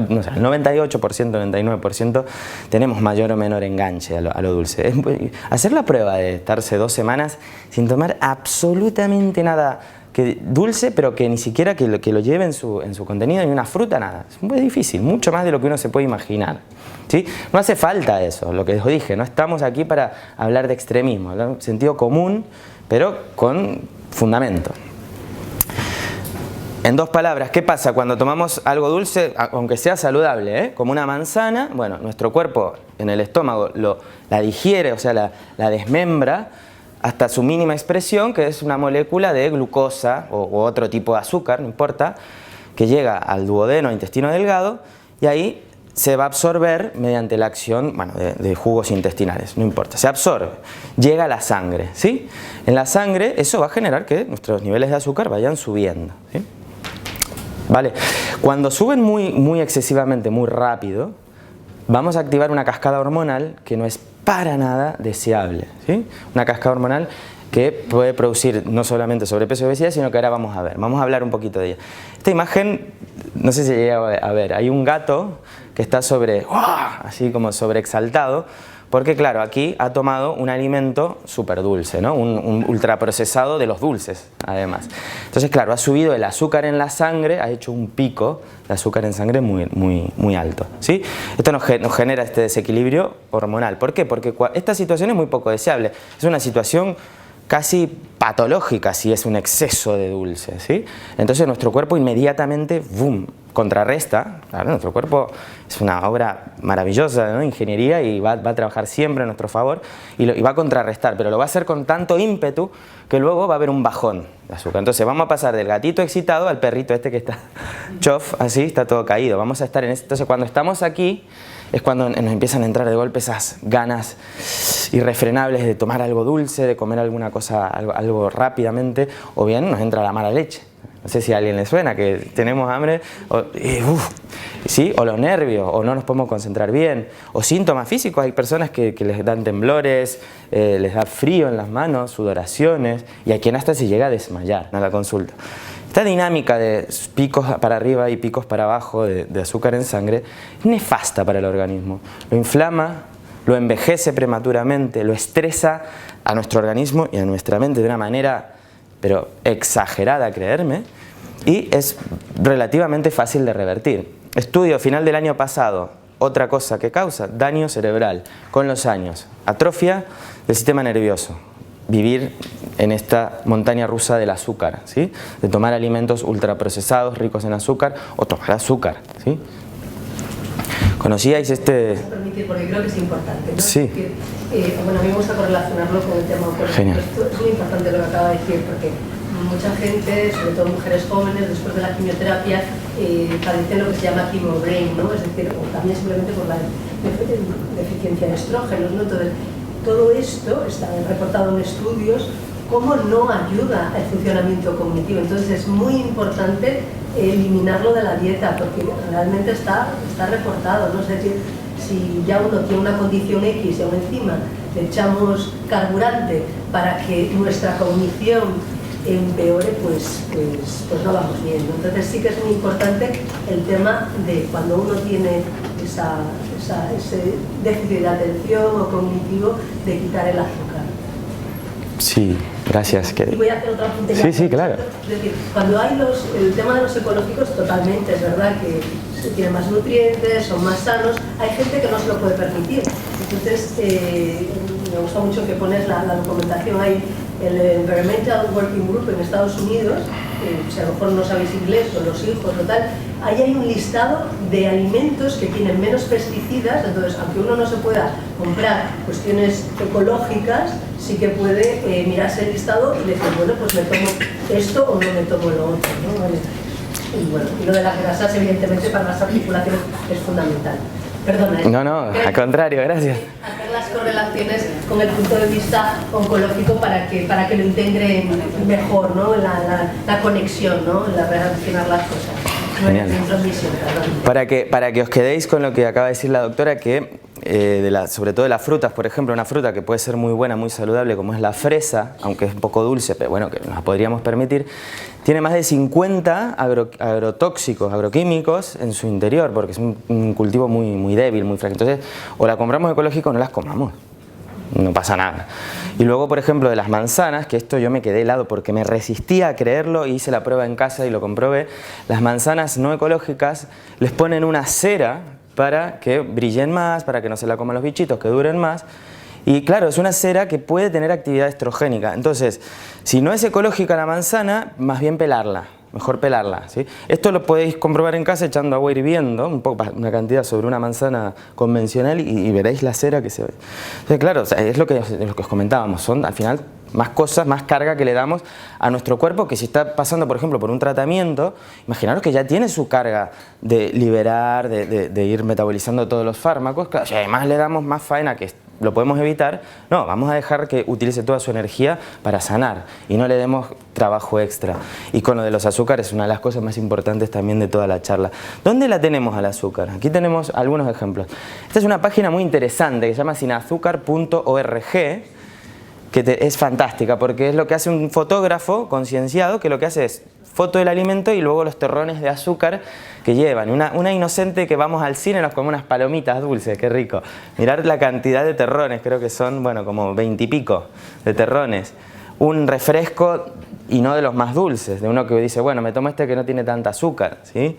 No sé, el 98%, 99% tenemos mayor o menor enganche a lo dulce. Hacer la prueba de estarse 2 semanas sin tomar absolutamente nada dulce, pero que ni siquiera que lo lleve en su contenido, ni una fruta, nada. Es muy difícil, mucho más de lo que uno se puede imaginar, ¿sí? No hace falta eso, lo que os dije, no estamos aquí para hablar de extremismo, hablar de sentido común, pero con fundamento. En 2 palabras, ¿qué pasa cuando tomamos algo dulce, aunque sea saludable, como una manzana? Bueno, nuestro cuerpo en el estómago la digiere, o sea, la desmembra hasta su mínima expresión, que es una molécula de glucosa u otro tipo de azúcar, no importa, que llega al duodeno, intestino delgado, y ahí se va a absorber mediante la acción, bueno, de jugos intestinales, no importa, se absorbe, llega a la sangre, ¿sí? En la sangre eso va a generar que nuestros niveles de azúcar vayan subiendo, ¿sí? ¿Vale? Cuando suben muy excesivamente, muy rápido, vamos a activar una cascada hormonal que no es para nada deseable, ¿sí? Una cascada hormonal que puede producir no solamente sobrepeso y obesidad, sino que ahora vamos a hablar un poquito de ella. Esta imagen, no sé si llega a ver, hay un gato que está así como sobreexaltado, porque claro, aquí ha tomado un alimento súper dulce, ¿no? Un ultraprocesado de los dulces, además. Entonces, claro, ha subido el azúcar en la sangre, ha hecho un pico de azúcar en sangre muy alto, ¿sí? Esto nos genera este desequilibrio hormonal. ¿Por qué? Porque esta situación es muy poco deseable. Es una situación casi patológica si es un exceso de dulce, ¿sí? Entonces nuestro cuerpo inmediatamente, ¡boom!, contrarresta. Claro, nuestro cuerpo es una obra maravillosa, ¿no?, ingeniería, y va a trabajar siempre a nuestro favor y va a contrarrestar, pero lo va a hacer con tanto ímpetu que luego va a haber un bajón de azúcar. Entonces vamos a pasar del gatito excitado al perrito este que está chof, así, está todo caído. Vamos a estar en esto. Entonces cuando estamos aquí es cuando nos empiezan a entrar de golpe esas ganas irrefrenables de tomar algo dulce, de comer alguna cosa, algo rápidamente, o bien nos entra la mala leche. No sé si a alguien le suena que tenemos hambre, ¿sí? O los nervios, o no nos podemos concentrar bien, o síntomas físicos. Hay personas que les dan temblores, les da frío en las manos, sudoraciones, y a quien hasta se llega a desmayar a la consulta. Esta dinámica de picos para arriba y picos para abajo de azúcar en sangre es nefasta para el organismo. Lo inflama, lo envejece prematuramente, lo estresa a nuestro organismo y a nuestra mente de una manera, pero exagerada, creerme, y es relativamente fácil de revertir. Estudio final del año pasado, otra cosa que causa daño cerebral con los años, atrofia del sistema nervioso, vivir en esta montaña rusa del azúcar, ¿sí? De tomar alimentos ultraprocesados, ricos en azúcar, o tomar azúcar, ¿sí? ¿Conocíais este...? Permitir, porque creo que es importante, ¿no? Sí. Bueno, a mí me gusta correlacionarlo con el tema. Genial. Esto es muy importante lo que acaba de decir, porque mucha gente, sobre todo mujeres jóvenes, después de la quimioterapia, padecen lo que se llama chemo-brain, ¿no? Es decir, o también simplemente por la deficiencia de estrógenos, ¿no? Entonces, todo esto está reportado en estudios cómo no ayuda al funcionamiento cognitivo. Entonces es muy importante eliminarlo de la dieta, porque realmente está reportado, ¿no? Es decir, si ya uno tiene una condición X y aún encima le echamos carburante para que nuestra cognición empeore, pues no vamos bien, ¿no? Entonces sí que es muy importante el tema de cuando uno tiene ese déficit de atención o cognitivo, de quitar el azúcar. Sí, gracias. Y voy a hacer otra punta. Sí, claro. Es decir, cuando hay el tema de los ecológicos, totalmente, es verdad que tienen más nutrientes, son más sanos, hay gente que no se lo puede permitir. Entonces, me gusta mucho que pones la documentación ahí, el Environmental Working Group en Estados Unidos, si a lo mejor no sabéis inglés o los hijos o tal, ahí hay un listado de alimentos que tienen menos pesticidas. Entonces, aunque uno no se pueda comprar cuestiones ecológicas, sí que puede mirarse el listado y decir, bueno, pues me tomo esto o no me tomo lo otro, ¿no? Vale. Y bueno, y lo de las grasas, evidentemente, para las articulaciones es fundamental. Perdona. No, al contrario, gracias. Hacer las correlaciones con el punto de vista oncológico para que lo integren mejor, ¿no? La conexión, ¿no? La relacionar las cosas. Genial. Para que os quedéis con lo que acaba de decir la doctora, que sobre todo de las frutas, por ejemplo, una fruta que puede ser muy buena, muy saludable, como es la fresa, aunque es un poco dulce, pero bueno, que nos la podríamos permitir, tiene más de 50 agrotóxicos, agroquímicos en su interior, porque es un cultivo muy débil, muy frágil. Entonces, o la compramos ecológico o no las comamos. No pasa nada. Y luego, por ejemplo, de las manzanas, que esto yo me quedé helado porque me resistía a creerlo, hice la prueba en casa y lo comprobé. Las manzanas no ecológicas les ponen una cera para que brillen más, para que no se la coman los bichitos, que duren más. Y claro, es una cera que puede tener actividad estrogénica. Entonces, si no es ecológica la manzana, más bien pelarla. Mejor pelarla, ¿sí? Esto lo podéis comprobar en casa echando agua hirviendo, una cantidad sobre una manzana convencional y veréis la cera que se ve. Entonces, claro, es lo que os comentábamos, son al final más cosas, más carga que le damos a nuestro cuerpo, que si está pasando, por ejemplo, por un tratamiento, imaginaros que ya tiene su carga de liberar, de ir metabolizando todos los fármacos. Claro, si además le damos más faena, que lo podemos evitar, no, vamos a dejar que utilice toda su energía para sanar y no le demos trabajo extra. Y con lo de los azúcares, una de las cosas más importantes también de toda la charla. ¿Dónde la tenemos al azúcar? Aquí tenemos algunos ejemplos. Esta es una página muy interesante que se llama sinazúcar.org, que es fantástica porque es lo que hace un fotógrafo concienciado, que lo que hace es foto del alimento y luego los terrones de azúcar que llevan. Una inocente que vamos al cine, nos comemos unas palomitas dulces, qué rico. Mirar la cantidad de terrones, creo que son, bueno, como 20 y pico de terrones. Un refresco, y no de los más dulces, de uno que dice, bueno, me tomo este que no tiene tanta azúcar, ¿sí?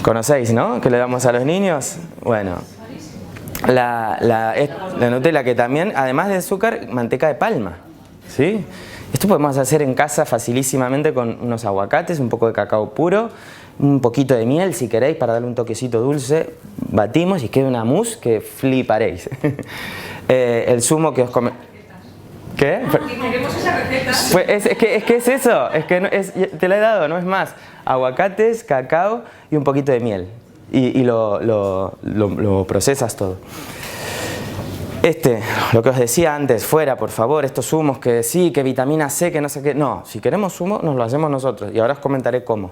¿Conocéis, no? Que le damos a los niños. Bueno, la Nutella, que también, además de azúcar, manteca de palma, ¿sí? Esto podemos hacer en casa facilísimamente con unos aguacates, un poco de cacao puro, un poquito de miel si queréis para darle un toquecito dulce, batimos y queda una mousse que fliparéis. El zumo que os come... ¿Qué? Queremos esa receta. Pues es que es eso, es que te la he dado, no es más. Aguacates, cacao y un poquito de miel. Y lo procesas todo. Lo que os decía antes, fuera, por favor, estos zumos que sí, que vitamina C, que no sé qué. No, si queremos zumo, nos lo hacemos nosotros. Y ahora os comentaré cómo.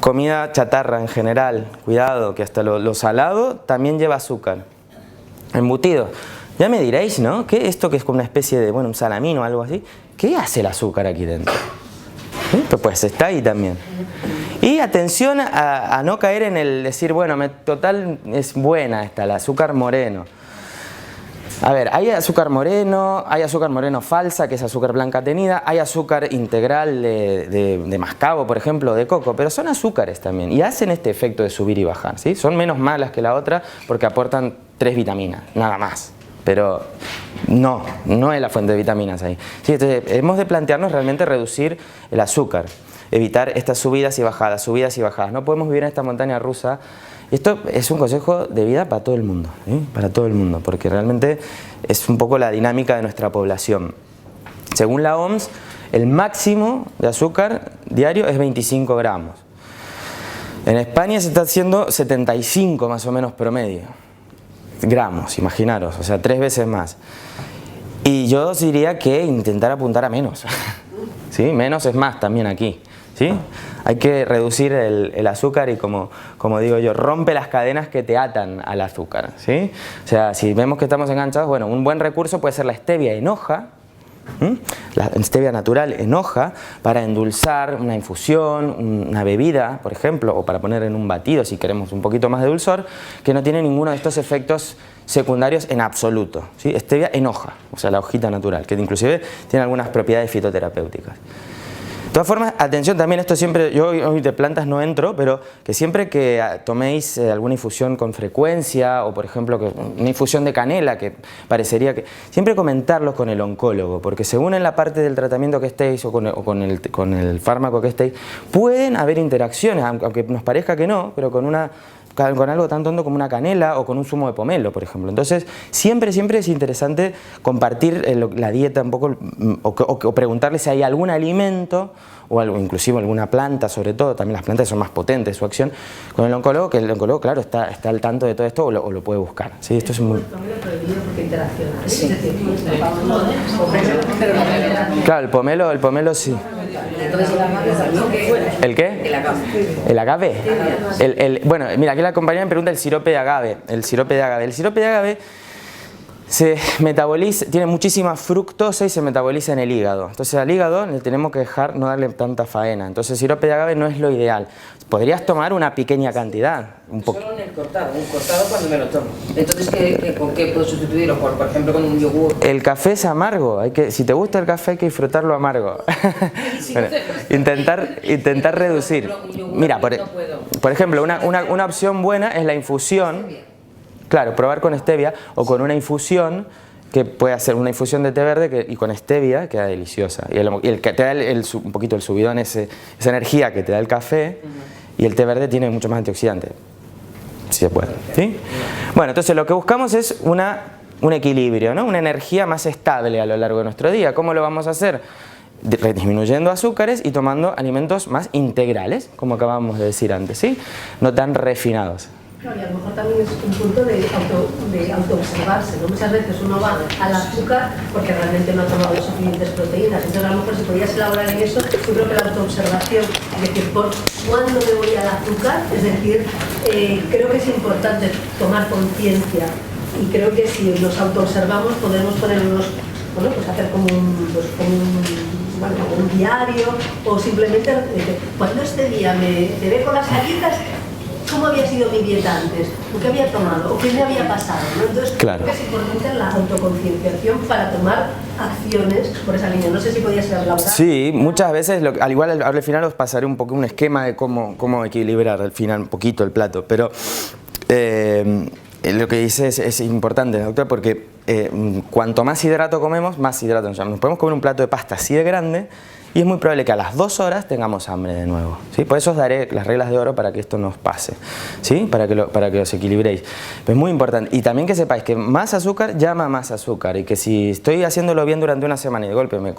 Comida chatarra en general, cuidado, que hasta lo salado también lleva azúcar. Embutido. Ya me diréis, ¿no? ¿Qué esto que es como una especie de, bueno, un salamín o algo así? ¿Qué hace el azúcar aquí dentro? Pues está ahí también. Y atención a no caer en el decir, bueno, total es buena esta, el azúcar moreno. A ver, hay azúcar moreno falsa, que es azúcar blanca tenida, hay azúcar integral de mascabo, por ejemplo, de coco, pero son azúcares también y hacen este efecto de subir y bajar, ¿sí? Son menos malas que la otra porque aportan 3 vitaminas, nada más, pero no es la fuente de vitaminas ahí. Sí, entonces hemos de plantearnos realmente reducir el azúcar, evitar estas subidas y bajadas, no podemos vivir en esta montaña rusa. Esto es un consejo de vida para todo el mundo, ¿sí? Para todo el mundo, porque realmente es un poco la dinámica de nuestra población. Según la OMS, el máximo de azúcar diario es 25 gramos. En España se está haciendo 75 más o menos promedio. Gramos, imaginaros, o sea, 3 veces más. Y yo os diría que intentar apuntar a menos. ¿Sí? Menos es más también aquí, ¿sí? hay que reducir el azúcar y como digo yo, rompe las cadenas que te atan al azúcar, ¿sí? O sea, si vemos que estamos enganchados, bueno, un buen recurso puede ser la stevia en hoja, la stevia natural en hoja, para endulzar una infusión, una bebida, por ejemplo, o para poner en un batido si queremos un poquito más de dulzor, que no tiene ninguno de estos efectos secundarios en absoluto, ¿sí? Stevia en hoja, o sea, la hojita natural, que inclusive tiene algunas propiedades fitoterapéuticas. De todas formas, atención también, esto siempre, yo hoy de plantas no entro, pero que siempre que toméis alguna infusión con frecuencia, o por ejemplo una infusión de canela, que parecería que... Siempre comentarlo con el oncólogo, porque según en la parte del tratamiento que estéis o con el fármaco que estéis, pueden haber interacciones, aunque nos parezca que no, pero con algo tan tonto como una canela o con un zumo de pomelo, por ejemplo. Entonces, siempre es interesante compartir la dieta un poco o preguntarle si hay algún alimento o algo, inclusive alguna planta, sobre todo, también las plantas son más potentes su acción, con el oncólogo, que el oncólogo, claro, está al tanto de todo esto o lo puede buscar. ¿Sí? Esto es muy... Claro, el pomelo sí. ¿El qué? El agave. Bueno, mira, aquí la compañera me pregunta el sirope de agave. El sirope de agave se metaboliza, tiene muchísima fructosa y se metaboliza en el hígado. Entonces al hígado le tenemos que dejar no darle tanta faena. Entonces el sirope de agave no es lo ideal. Podrías tomar una pequeña cantidad. Solo en el cortado, cuando me lo tomo. Entonces, ¿con qué puedo sustituirlo? Por ejemplo, con un yogur. El café es amargo. Si te gusta el café hay que disfrutarlo amargo. Bueno, intentar reducir. Mira, por ejemplo, una opción buena es la infusión. Claro, probar con stevia o con una infusión, que puede hacer una infusión de té verde y con stevia queda deliciosa. Y el que te da un poquito el subidón, esa energía que te da el café, y el té verde tiene mucho más antioxidante, si se puede. ¿Sí? Bueno, entonces lo que buscamos es un equilibrio, ¿no? Una energía más estable a lo largo de nuestro día. ¿Cómo lo vamos a hacer? Disminuyendo azúcares y tomando alimentos más integrales, como acabamos de decir antes, ¿sí? No tan refinados. Claro, y a lo mejor también es un punto de autoobservarse, ¿no? Muchas veces uno va al azúcar porque realmente no ha tomado las suficientes proteínas. Entonces, a lo mejor si podías elaborar en eso, yo creo que la autoobservación, es decir, ¿por cuándo me voy al azúcar? Es decir, creo que es importante tomar conciencia y creo que si nos autoobservamos podemos ponernos, bueno, pues hacer como un diario o simplemente cuando este día me quedé con las galletas, ¿cómo había sido mi dieta antes? ¿O qué había tomado? ¿O qué me había pasado? ¿No? Entonces, claro, creo que es importante la autoconcienciación para tomar acciones por esa línea. No sé si podía ser laboral. Sí, muchas veces, al igual al final os pasaré un poco un esquema de cómo equilibrar al final un poquito el plato, pero lo que dice es importante, doctor, porque cuanto más hidrato comemos, más hidrato nos llamamos. Nos podemos comer un plato de pasta así de grande y es muy probable que a las 2 horas tengamos hambre de nuevo, ¿sí? Por eso os daré las reglas de oro para que esto no os pase, ¿sí? Para que os equilibréis. Pero es muy importante. Y también que sepáis que más azúcar llama más azúcar y que si estoy haciéndolo bien durante una semana y de golpe me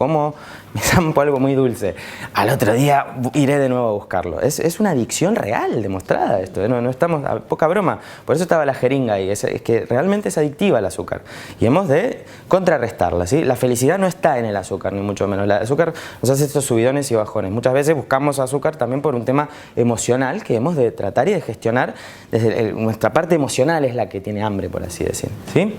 zampo algo muy dulce, al otro día iré de nuevo a buscarlo. Es una adicción real, demostrada esto, no estamos a poca broma. Por eso estaba la jeringa ahí, es que realmente es adictiva el azúcar y hemos de contrarrestarla, ¿sí? La felicidad no está en el azúcar, ni mucho menos. El azúcar nos hace estos subidones y bajones. Muchas veces buscamos azúcar también por un tema emocional que hemos de tratar y de gestionar. Nuestra parte emocional es la que tiene hambre, por así decir, ¿sí?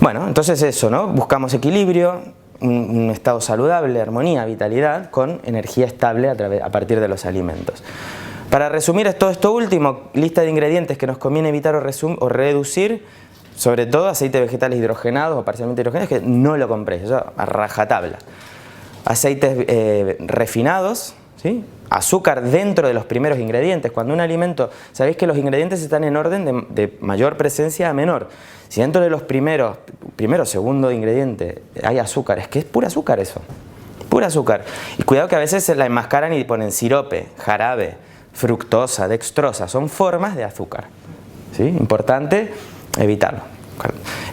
Bueno, entonces eso, ¿no? Buscamos equilibrio, un estado saludable, armonía, vitalidad, con energía estable a partir de los alimentos. Para resumir todo esto último, lista de ingredientes que nos conviene evitar o reducir, sobre todo aceites vegetales hidrogenados o parcialmente hidrogenados, que no lo compréis, eso a rajatabla. Aceites refinados, ¿sí? Azúcar dentro de los primeros ingredientes. Cuando un alimento, sabéis que los ingredientes están en orden de mayor presencia a menor. Si dentro de los primero, segundo ingrediente hay azúcar, es que es pura azúcar eso, pura azúcar. Y cuidado que a veces se la enmascaran y ponen sirope, jarabe, fructosa, dextrosa, son formas de azúcar, ¿sí? Importante evitarlo.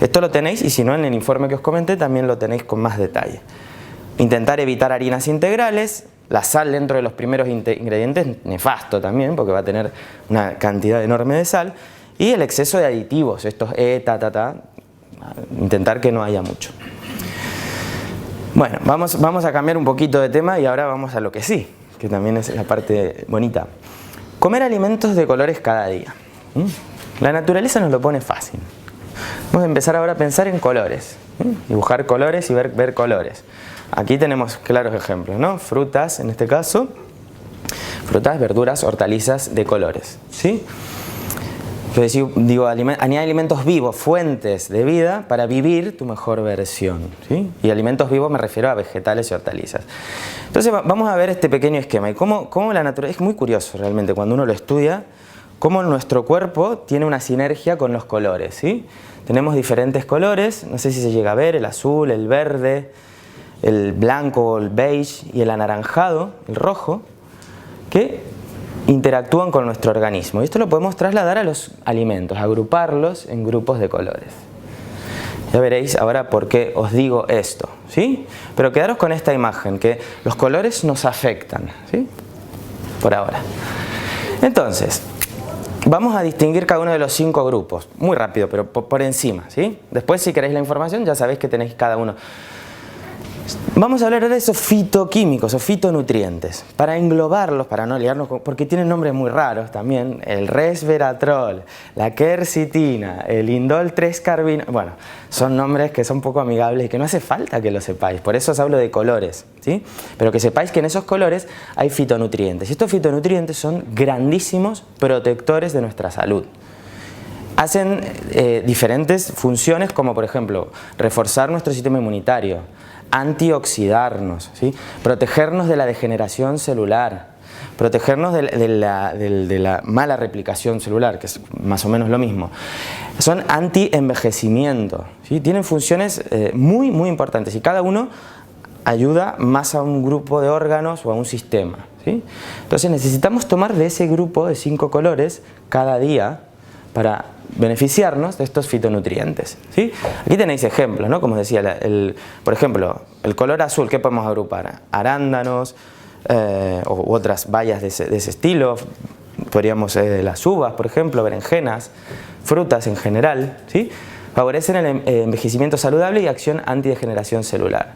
Esto lo tenéis y si no en el informe que os comenté también lo tenéis con más detalle. Intentar evitar harinas integrales, la sal dentro de los primeros ingredientes, nefasto también, porque va a tener una cantidad enorme de sal, y el exceso de aditivos, estos intentar que no haya mucho. Bueno, vamos a cambiar un poquito de tema y ahora vamos a lo que sí, que también es la parte bonita. Comer alimentos de colores cada día. La naturaleza nos lo pone fácil. Vamos a empezar ahora a pensar en colores. Dibujar colores y ver colores. Aquí tenemos claros ejemplos, ¿no? Frutas, en este caso. Frutas, verduras, hortalizas de colores, ¿sí? Entonces digo, añade alimentos vivos, fuentes de vida para vivir tu mejor versión, ¿sí? Y alimentos vivos me refiero a vegetales y hortalizas. Entonces vamos a ver este pequeño esquema y cómo la naturaleza, es muy curioso realmente cuando uno lo estudia, cómo nuestro cuerpo tiene una sinergia con los colores, ¿sí? Tenemos diferentes colores, no sé si se llega a ver, el azul, el verde, el blanco, el beige y el anaranjado, el rojo, que interactúan con nuestro organismo. Y esto lo podemos trasladar a los alimentos, agruparlos en grupos de colores. Ya veréis ahora por qué os digo esto, ¿sí? Pero quedaros con esta imagen, que los colores nos afectan, ¿sí? Por ahora. Entonces, vamos a distinguir cada uno de los 5 grupos, muy rápido, pero por encima, ¿sí? Después, si queréis la información, ya sabéis que tenéis cada uno. Vamos a hablar ahora de esos fitoquímicos o fitonutrientes, para englobarlos, para no liarnos, porque tienen nombres muy raros también, el resveratrol, la quercitina, el indol 3-carbino, bueno, son nombres que son poco amigables y que no hace falta que lo sepáis, por eso os hablo de colores, ¿sí? Pero que sepáis que en esos colores hay fitonutrientes, y estos fitonutrientes son grandísimos protectores de nuestra salud. Hacen diferentes funciones como por ejemplo reforzar nuestro sistema inmunitario, antioxidarnos, ¿sí? Protegernos de la degeneración celular, protegernos de la mala replicación celular, que es más o menos lo mismo. Son anti-envejecimiento, ¿sí? Tienen funciones muy importantes y cada uno ayuda más a un grupo de órganos o a un sistema, ¿sí? Entonces necesitamos tomar de ese grupo de 5 colores cada día para beneficiarnos de estos fitonutrientes, ¿sí? Aquí tenéis ejemplos, ¿no? Como decía, por ejemplo, el color azul, ¿qué podemos agrupar? Arándanos u otras bayas de ese estilo, podríamos las uvas, por ejemplo, berenjenas, frutas en general, ¿sí? Favorecen el envejecimiento saludable y acción antidegeneración celular.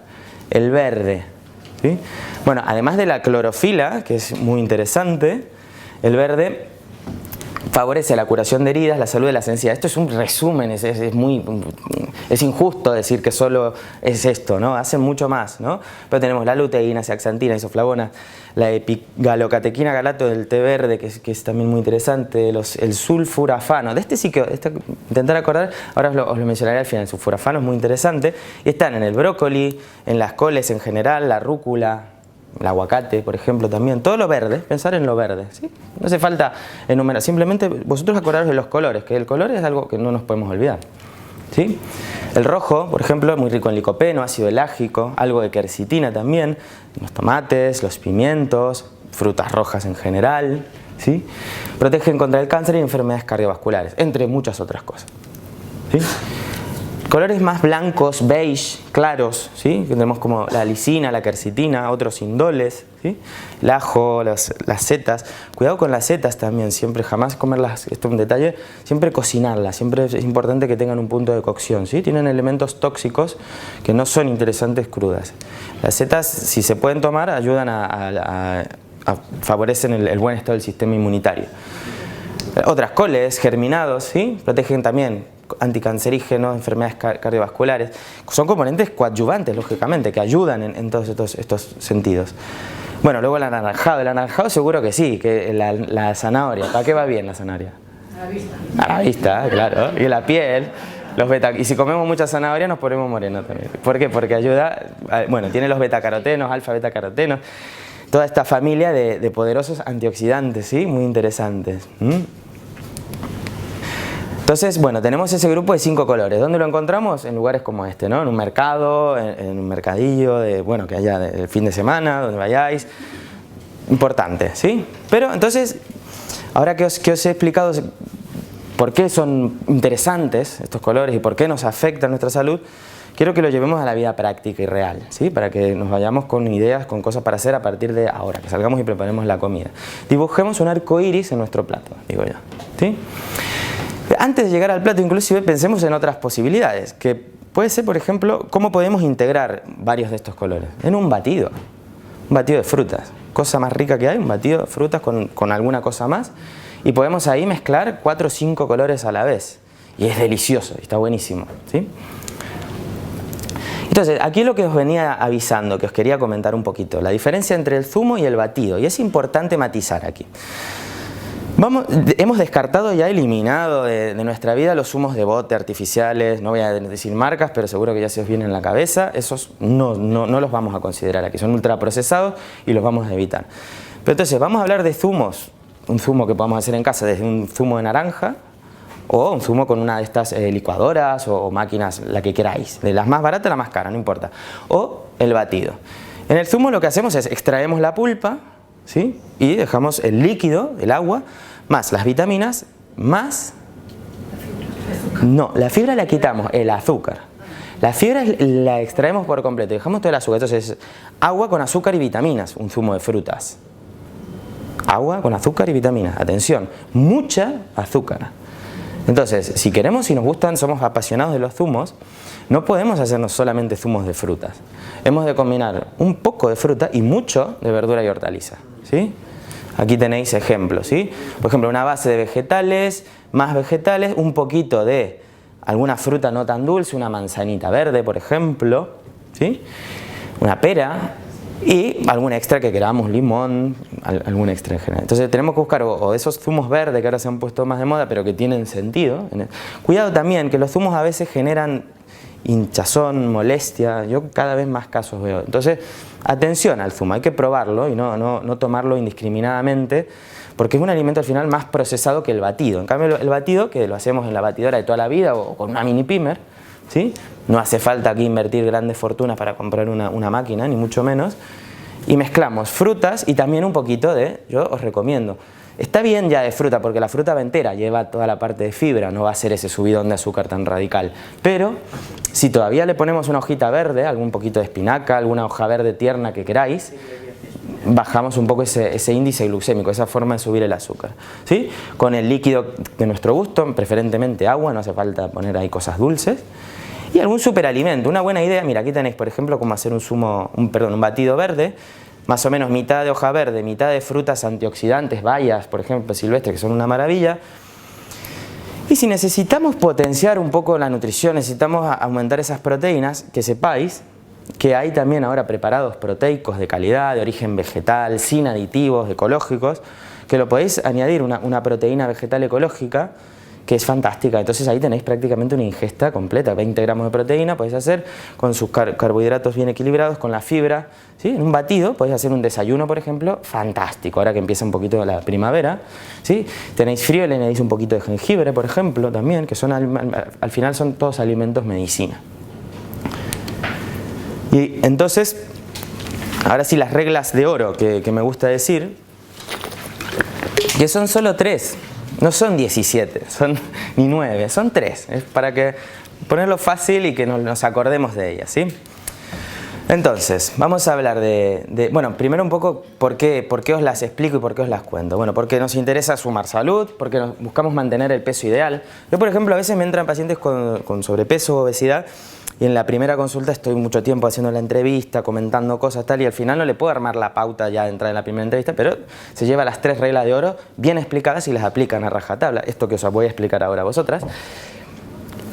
El verde, ¿sí? Bueno, además de la clorofila, que es muy interesante, el verde favorece la curación de heridas, la salud de la encías. Esto es un resumen, es injusto decir que solo es esto, ¿no? Hace mucho más, ¿no? Pero tenemos la luteína, zeaxantina, isoflavona, la epigalocatequina galato del té verde, que es también muy interesante, el sulfurafano. De este sí que intentar acordar, ahora os lo mencionaré al final. El sulfurafano es muy interesante y están en el brócoli, en las coles en general, la rúcula, el aguacate, por ejemplo, también. Todo lo verde, pensar en lo verde, ¿sí? No hace falta enumerar, simplemente vosotros acordaros de los colores, que el color es algo que no nos podemos olvidar, ¿sí? El rojo, por ejemplo, muy rico en licopeno, ácido elágico, algo de quercitina también, los tomates, los pimientos, frutas rojas en general, ¿sí? Protegen contra el cáncer y enfermedades cardiovasculares, entre muchas otras cosas, ¿sí? Colores más blancos, beige, claros, ¿sí? Tenemos como la lisina, la quercitina, otros indoles, ¿sí? El ajo, las setas. Cuidado con las setas también, siempre jamás comerlas, esto es un detalle, siempre cocinarlas, siempre es importante que tengan un punto de cocción, ¿sí? Tienen elementos tóxicos que no son interesantes crudas. Las setas, si se pueden tomar, ayudan favorecen el buen estado del sistema inmunitario. Otras coles, germinados, ¿sí? Protegen también anticancerígenos, enfermedades cardiovasculares. Son componentes coadyuvantes, lógicamente, que ayudan en todos estos sentidos. Bueno, luego el anaranjado seguro que sí, que la zanahoria. ¿Para qué va bien la zanahoria? A la vista. A la vista, claro. Y la piel. Y si comemos mucha zanahoria nos ponemos morenos también. ¿Por qué? Porque ayuda, bueno, tiene los betacarotenos, alfa-betacarotenos, toda esta familia de poderosos antioxidantes, ¿sí? Muy interesantes. Entonces, bueno, tenemos ese grupo de 5 colores. ¿Dónde lo encontramos? En lugares como este, ¿no? En un mercado, en un mercadillo, bueno, que haya el fin de semana, donde vayáis. Importante, ¿sí? Pero entonces, ahora que os he explicado por qué son interesantes estos colores y por qué nos afectan nuestra salud, quiero que lo llevemos a la vida práctica y real, ¿sí? Para que nos vayamos con ideas, con cosas para hacer a partir de ahora, que salgamos y preparemos la comida. Dibujemos un arco iris en nuestro plato, digo yo, ¿sí? Antes de llegar al plato, inclusive, pensemos en otras posibilidades, que puede ser, por ejemplo, cómo podemos integrar varios de estos colores en un batido de frutas. cosa más rica que hay, un batido de frutas con alguna cosa más. Y podemos ahí mezclar 4 o 5 colores a la vez. Y es delicioso, está buenísimo, ¿sí? Entonces, aquí lo que os venía avisando, que os quería comentar un poquito, la diferencia entre el zumo y el batido. Y es importante matizar aquí. Hemos descartado y eliminado de nuestra vida los zumos de bote artificiales, no voy a decir marcas, pero seguro que ya se os viene en la cabeza. Esos no los vamos a considerar aquí, son ultraprocesados y los vamos a evitar. Pero entonces, vamos a hablar de zumos. Un zumo que podamos hacer en casa, desde un zumo de naranja o un zumo con una de estas licuadoras o máquinas, la que queráis, de las más baratas a la más cara, no importa, o el batido. En el zumo lo que hacemos es extraemos la pulpa, ¿sí? Y dejamos el líquido, el agua, más las vitaminas, más... No, la fibra la quitamos, el azúcar. La fibra la extraemos por completo, dejamos todo el azúcar. Entonces, agua con azúcar y vitaminas, un zumo de frutas. Agua con azúcar y vitaminas, atención, mucha azúcar. Entonces, si queremos, si nos gustan, somos apasionados de los zumos, no podemos hacernos solamente zumos de frutas. Hemos de combinar un poco de fruta y mucho de verdura y hortaliza, ¿sí? Aquí tenéis ejemplos, ¿sí? Por ejemplo, una base de vegetales, más vegetales, un poquito de alguna fruta no tan dulce, una manzanita verde, por ejemplo, ¿sí? Una pera. Y algún extra que queramos, limón, algún extra en general. Entonces tenemos que buscar o esos zumos verdes que ahora se han puesto más de moda, pero que tienen sentido. Cuidado también, que los zumos a veces generan hinchazón, molestia. Yo cada vez más casos veo. Entonces, atención al zumo, hay que probarlo y no tomarlo indiscriminadamente, porque es un alimento al final más procesado que el batido. En cambio, el batido, que lo hacemos en la batidora de toda la vida o con una mini pimer, ¿sí? No hace falta aquí invertir grandes fortunas para comprar una máquina, ni mucho menos. Y mezclamos frutas y también un poquito yo os recomiendo. Está bien ya de fruta, porque la fruta va entera, lleva toda la parte de fibra, no va a ser ese subidón de azúcar tan radical. Pero si todavía le ponemos una hojita verde, algún poquito de espinaca, alguna hoja verde tierna que queráis, bajamos un poco ese índice glucémico, esa forma de subir el azúcar, ¿sí? Con el líquido de nuestro gusto, preferentemente agua, no hace falta poner ahí cosas dulces. Y algún superalimento, una buena idea, mira, aquí tenéis por ejemplo cómo hacer un batido verde, más o menos mitad de hoja verde, mitad de frutas antioxidantes, bayas, por ejemplo, silvestres, que son una maravilla. Y si necesitamos potenciar un poco la nutrición, necesitamos aumentar esas proteínas, que sepáis que hay también ahora preparados proteicos de calidad, de origen vegetal, sin aditivos, ecológicos, que lo podéis añadir una proteína vegetal ecológica, que es fantástica. Entonces ahí tenéis prácticamente una ingesta completa, 20 gramos de proteína podéis hacer con sus carbohidratos bien equilibrados, con la fibra, ¿sí? En un batido podéis hacer un desayuno, por ejemplo, fantástico, ahora que empieza un poquito la primavera, ¿sí? Tenéis frío, le añadís un poquito de jengibre, por ejemplo, también, que son al final son todos alimentos medicina. Y entonces, ahora sí las reglas de oro que me gusta decir, que son solo 3. No son 17, ni 9, son 3. Es para ponerlo fácil y que nos acordemos de ellas, ¿sí? Entonces, vamos a hablar bueno, primero un poco por qué os las explico y por qué os las cuento. Bueno, porque nos interesa sumar salud, porque buscamos mantener el peso ideal. Yo, por ejemplo, a veces me entran pacientes con sobrepeso o obesidad y en la primera consulta estoy mucho tiempo haciendo la entrevista, comentando cosas tal, y al final no le puedo armar la pauta ya de entrar en la primera entrevista, pero se lleva las 3 reglas de oro bien explicadas y las aplican a rajatabla. Esto que os voy a explicar ahora a vosotras.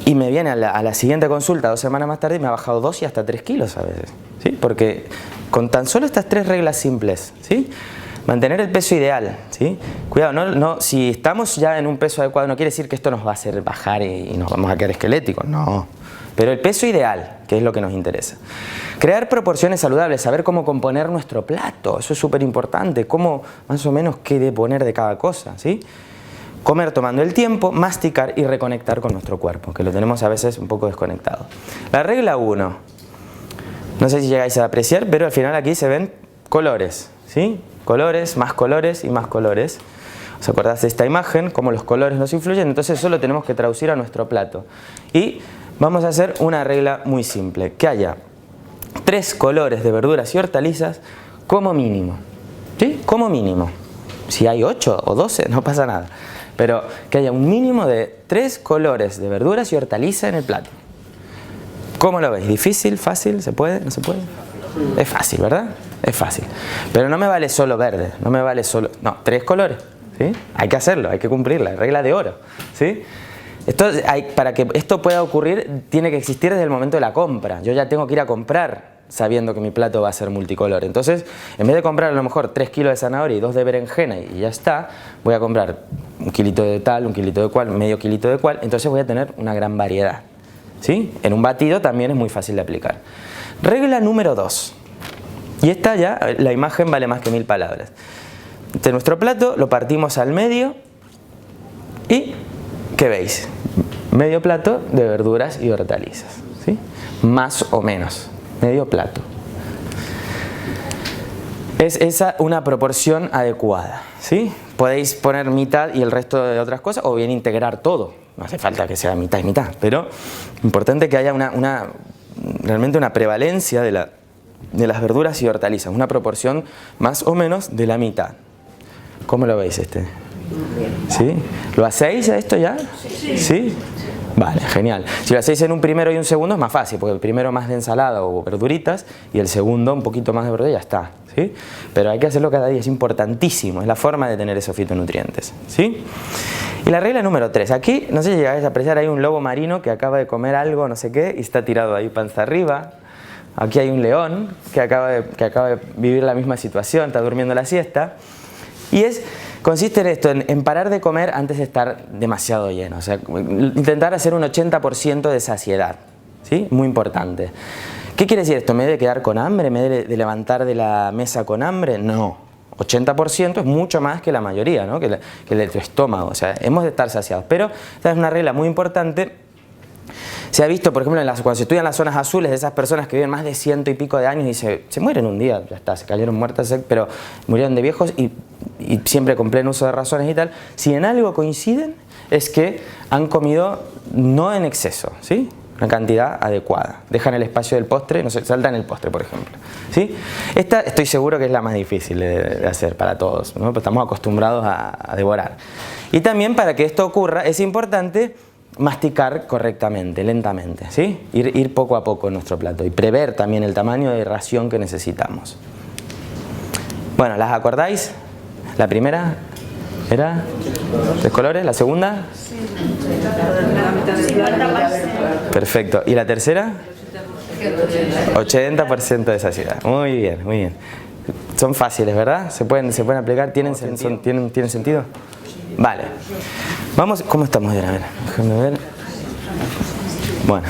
Y me viene a la siguiente consulta 2 semanas más tarde y me ha bajado 2 y hasta 3 kilos a veces, ¿sí? Porque con tan solo estas 3 reglas simples, ¿sí? Mantener el peso ideal, ¿sí? Cuidado, si estamos ya en un peso adecuado no quiere decir que esto nos va a hacer bajar y nos vamos a quedar esqueléticos, no. Pero el peso ideal, que es lo que nos interesa. Crear proporciones saludables, saber cómo componer nuestro plato, eso es súper importante, cómo más o menos qué de poner de cada cosa, ¿sí? Comer tomando el tiempo, masticar y reconectar con nuestro cuerpo, que lo tenemos a veces un poco desconectado. La regla 1, no sé si llegáis a apreciar, pero al final aquí se ven colores, ¿sí? Colores y más colores. ¿Os acordás de esta imagen? Cómo los colores nos influyen, entonces eso lo tenemos que traducir a nuestro plato. Y vamos a hacer una regla muy simple, que haya 3 colores de verduras y hortalizas como mínimo, ¿sí? Como mínimo. Si hay 8 o 12 no pasa nada, pero que haya un mínimo de 3 colores de verduras y hortalizas en el plato. ¿Cómo lo veis? ¿Difícil? ¿Fácil? ¿Se puede? ¿No se puede? Es fácil, ¿verdad? Es fácil. Pero no me vale solo verde, no me vale solo... No, 3 colores, ¿sí? Hay que hacerlo, hay que cumplir la regla de oro, ¿sí? Para que esto pueda ocurrir, tiene que existir desde el momento de la compra. Yo ya tengo que ir a comprar sabiendo que mi plato va a ser multicolor. Entonces, en vez de comprar a lo mejor 3 kilos de zanahoria y 2 de berenjena y ya está, voy a comprar 1 kilito de tal, 1 kilito de cual, medio kilito de cual, entonces voy a tener una gran variedad, ¿sí? En un batido también es muy fácil de aplicar. Regla número 2. Y esta ya, la imagen vale más que 1000 palabras. De nuestro plato lo partimos al medio y, ¿qué veis? Medio plato de verduras y hortalizas, ¿sí? Más o menos. Medio plato. Es esa una proporción adecuada, ¿sí? Podéis poner mitad y el resto de otras cosas, o bien integrar todo. No hace falta que sea mitad y mitad, pero importante que haya realmente una prevalencia de las verduras y hortalizas, una proporción más o menos de la mitad. ¿Cómo lo veis este? ¿Sí? ¿Lo hacéis a esto ya? Sí. ¿Sí? Vale, genial. Si lo hacéis en un primero y un segundo es más fácil, porque el primero más de ensalada o verduritas y el segundo un poquito más de verdura y ya está, ¿sí? Pero hay que hacerlo cada día, es importantísimo, es la forma de tener esos fitonutrientes, ¿sí? Y la regla número 3, aquí, no sé si llegáis a apreciar, hay un lobo marino que acaba de comer algo, no sé qué, y está tirado ahí panza arriba. Aquí hay un león que acaba de vivir la misma situación, está durmiendo la siesta. Y consiste en esto, en parar de comer antes de estar demasiado lleno. O sea, intentar hacer un 80% de saciedad, ¿sí? Muy importante. ¿Qué quiere decir esto? ¿Me he de quedar con hambre? ¿Me he de levantar de la mesa con hambre? No. 80% es mucho más que la mayoría, ¿no? Que el de tu estómago. O sea, hemos de estar saciados. Pero esta es una regla muy importante. Se ha visto, por ejemplo, cuando se estudian las zonas azules de esas personas que viven más de 100 y pico de años y se mueren un día, ya está, se cayeron muertas, pero murieron de viejos y siempre con pleno uso de razones y tal. Si en algo coinciden es que han comido no en exceso, ¿sí? Una cantidad adecuada. Dejan el espacio del postre, no sé, saltan el postre, por ejemplo, ¿sí? Esta estoy seguro que es la más difícil de hacer para todos, ¿no? Porque estamos acostumbrados a devorar. Y también para que esto ocurra es importante masticar correctamente, lentamente, ¿sí? Ir poco a poco en nuestro plato y prever también el tamaño de ración que necesitamos. Bueno, ¿las acordáis? La primera era 3 colores, la segunda. Perfecto. ¿Y la tercera? 80% de saciedad. Muy bien, muy bien. Son fáciles, ¿verdad? Se pueden aplicar. ¿Tienen sentido? Vale. Vamos, ¿cómo estamos? A ver, déjame ver. Bueno,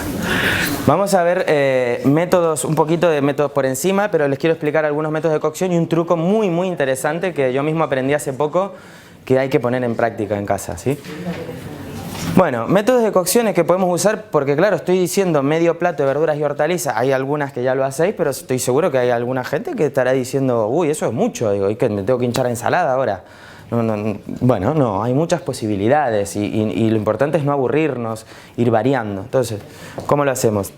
vamos a ver un poquito de métodos por encima, pero les quiero explicar algunos métodos de cocción y un truco muy, muy interesante que yo mismo aprendí hace poco, que hay que poner en práctica en casa, ¿sí? Bueno, métodos de cocción que podemos usar, porque claro, estoy diciendo medio plato de verduras y hortalizas, hay algunas que ya lo hacéis, pero estoy seguro que hay alguna gente que estará diciendo, uy, eso es mucho, digo, ¿y qué, me tengo que hinchar a ensalada ahora? Bueno, no, hay muchas posibilidades y lo importante es no aburrirnos, ir variando. Entonces, ¿cómo lo hacemos?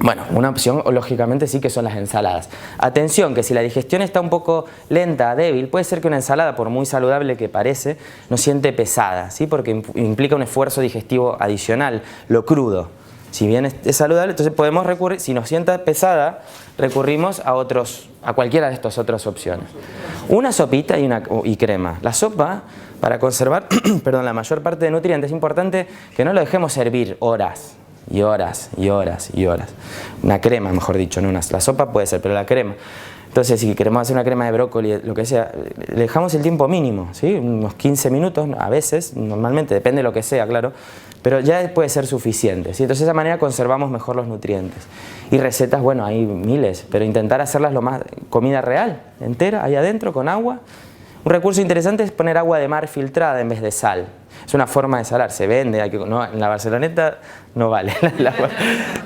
Bueno, una opción lógicamente sí que son las ensaladas. Atención, que si la digestión está un poco lenta, débil, puede ser que una ensalada, por muy saludable que parece, nos siente pesada, ¿sí? Porque implica un esfuerzo digestivo adicional, lo crudo. Si bien es saludable, entonces podemos recurrir, si nos sienta pesada, recurrimos a cualquiera de estas otras opciones. Una sopita y crema. La sopa, para conservar perdón, la mayor parte de nutrientes, es importante que no lo dejemos hervir horas y horas y horas y horas. Una crema, mejor dicho, no la sopa puede ser, pero la crema. Entonces, si queremos hacer una crema de brócoli, lo que sea, le dejamos el tiempo mínimo, ¿sí? Unos 15 minutos, a veces, normalmente, depende de lo que sea, claro, pero ya puede ser suficiente, ¿sí? Entonces, de esa manera conservamos mejor los nutrientes. Y recetas, bueno, hay miles, pero intentar hacerlas lo más comida real, entera, ahí adentro, con agua. Un recurso interesante es poner agua de mar filtrada en vez de sal. Es una forma de salar, se vende, no, en la Barceloneta no vale,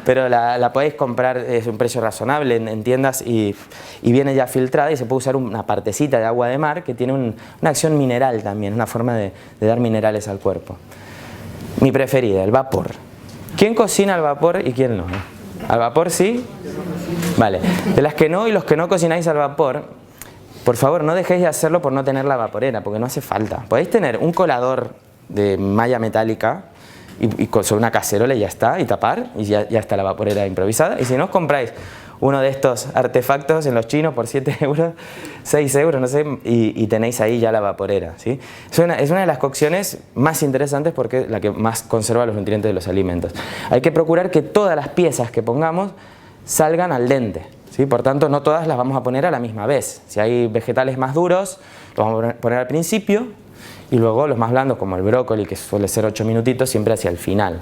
pero la podéis comprar, es un precio razonable en tiendas y viene ya filtrada y se puede usar una partecita de agua de mar que tiene una acción mineral también, una forma de dar minerales al cuerpo. Mi preferida, el vapor. ¿Quién cocina al vapor y quién no? ¿Al vapor sí? Vale, de las que no y los que no cocináis al vapor, por favor no dejéis de hacerlo por no tener la vaporera, porque no hace falta. Podéis tener un colador de malla metálica y sobre una cacerola y ya está, y tapar, y ya está la vaporera improvisada. Y si no, os compráis uno de estos artefactos en los chinos por 7 euros, 6 euros, no sé, y tenéis ahí ya la vaporera, ¿sí? Es una de las cocciones más interesantes porque es la que más conserva los nutrientes de los alimentos. Hay que procurar que todas las piezas que pongamos salgan al dente, ¿sí? Por tanto, no todas las vamos a poner a la misma vez. Si hay vegetales más duros, los vamos a poner al principio, y luego los más blandos, como el brócoli, que suele ser 8 minutitos, siempre hacia el final.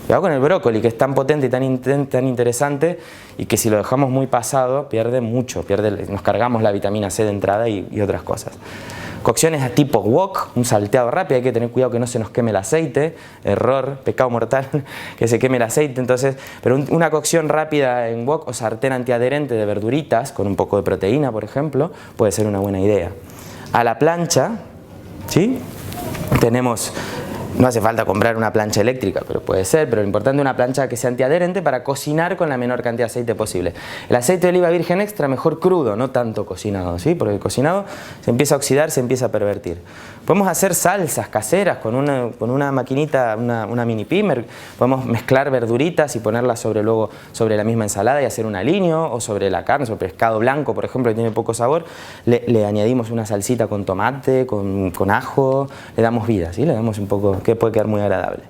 Cuidado con el brócoli, que es tan potente y tan interesante, y que si lo dejamos muy pasado, pierde mucho, nos cargamos la vitamina C de entrada y otras cosas. Cocciones a tipo wok, un salteado rápido, hay que tener cuidado que no se nos queme el aceite, error, pecado mortal, que se queme el aceite. Entonces, pero una cocción rápida en wok o sartén antiadherente de verduritas, con un poco de proteína, por ejemplo, puede ser una buena idea. A la plancha, ¿sí? Tenemos, no hace falta comprar una plancha eléctrica, pero puede ser, pero lo importante es una plancha que sea antiadherente para cocinar con la menor cantidad de aceite posible. El aceite de oliva virgen extra mejor crudo, no tanto cocinado, ¿sí? Porque el cocinado se empieza a oxidar, se empieza a pervertir. Podemos hacer salsas caseras con una maquinita, una mini pimer. Podemos mezclar verduritas y ponerlas luego sobre la misma ensalada y hacer un aliño, o sobre la carne, sobre pescado blanco, por ejemplo, que tiene poco sabor. Le añadimos una salsita con tomate, con ajo, le damos vida, ¿sí? Le damos un poco, que puede quedar muy agradable.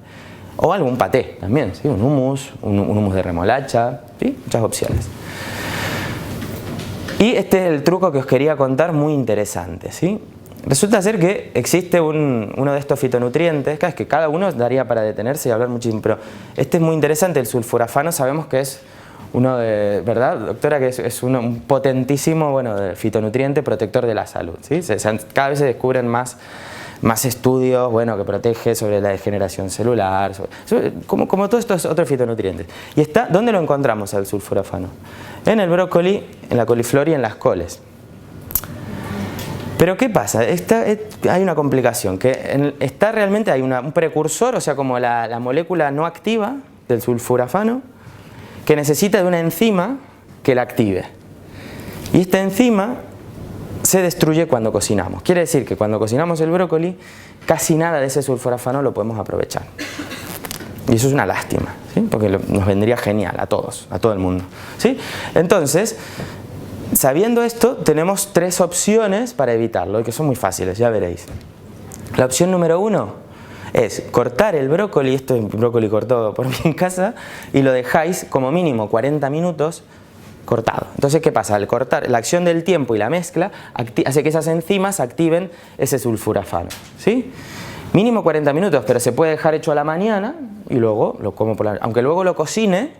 O algún paté también, ¿sí? Un hummus de remolacha, ¿sí? Muchas opciones. Y este es el truco que os quería contar, muy interesante, ¿sí? Resulta ser que existe uno de estos fitonutrientes, que cada uno daría para detenerse y hablar muchísimo, pero este es muy interesante, el sulforafano. Sabemos que es uno de, ¿verdad, doctora? Que es un potentísimo, bueno, fitonutriente protector de la salud, ¿sí? Cada vez se descubren más estudios, bueno, que protege sobre la degeneración celular, como todos estos otros fitonutrientes. ¿Y dónde lo encontramos al sulforafano? En el brócoli, en la coliflor y en las coles. Pero ¿qué pasa? Hay una complicación, que realmente hay un precursor, o sea, como la molécula no activa del sulforafano, que necesita de una enzima que la active. Y esta enzima se destruye cuando cocinamos. Quiere decir que cuando cocinamos el brócoli, casi nada de ese sulforafano lo podemos aprovechar. Y eso es una lástima, ¿sí? Porque nos vendría genial a todos, a todo el mundo, ¿sí? Entonces, sabiendo esto, tenemos 3 opciones para evitarlo, y que son muy fáciles, ya veréis. La opción número 1 es cortar el brócoli, esto es brócoli cortado por mí en casa, y lo dejáis como mínimo 40 minutos cortado. Entonces, ¿qué pasa? Al cortar, la acción del tiempo y la mezcla hace que esas enzimas activen ese sulforafano, ¿sí? Mínimo 40 minutos, pero se puede dejar hecho a la mañana y luego lo como por la noche. Aunque luego lo cocine,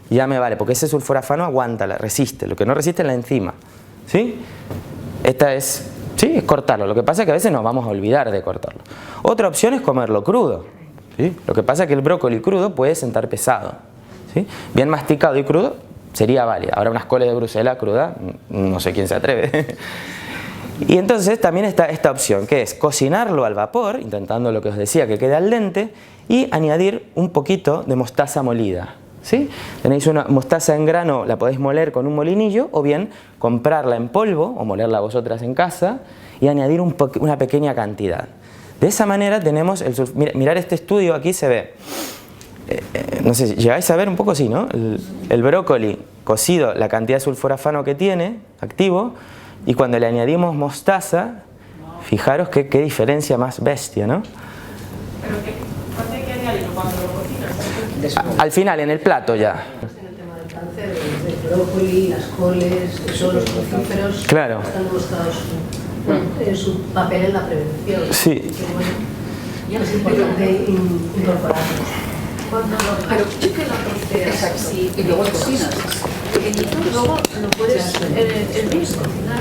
ya me vale, porque ese sulforafano aguanta, resiste. Lo que no resiste es la enzima, ¿sí? Esta es, sí, es cortarlo. Lo que pasa es que a veces nos vamos a olvidar de cortarlo. Otra opción es comerlo crudo, ¿sí? Lo que pasa es que el brócoli crudo puede sentar pesado, ¿sí? Bien masticado y crudo sería válido. Ahora unas coles de Bruselas crudas, no sé quién se atreve. Y entonces también está esta opción, que es cocinarlo al vapor, intentando lo que os decía, que quede al dente, y añadir un poquito de mostaza molida, ¿sí? Tenéis una mostaza en grano, la podéis moler con un molinillo, o bien comprarla en polvo, o molerla vosotras en casa, y añadir una pequeña cantidad. De esa manera tenemos mirar este estudio, aquí se ve, no sé, llegáis a ver un poco así, ¿no? El brócoli cocido, la cantidad de sulforafano que tiene, activo, y cuando le añadimos mostaza, fijaros qué diferencia más bestia, ¿no? ¿Pero cuándo hay que añadirlo? ¿Cuando lo cocinas? Al final, en el plato ya. En el tema del cáncer, el brócoli, las coles, todos los crucíferos, claro, están demostrados en su papel en la prevención. Sí. Es importante incorporarlos. Pero sí que lo troceas así y luego cocinas. Luego lo puedes hervir, cocinar.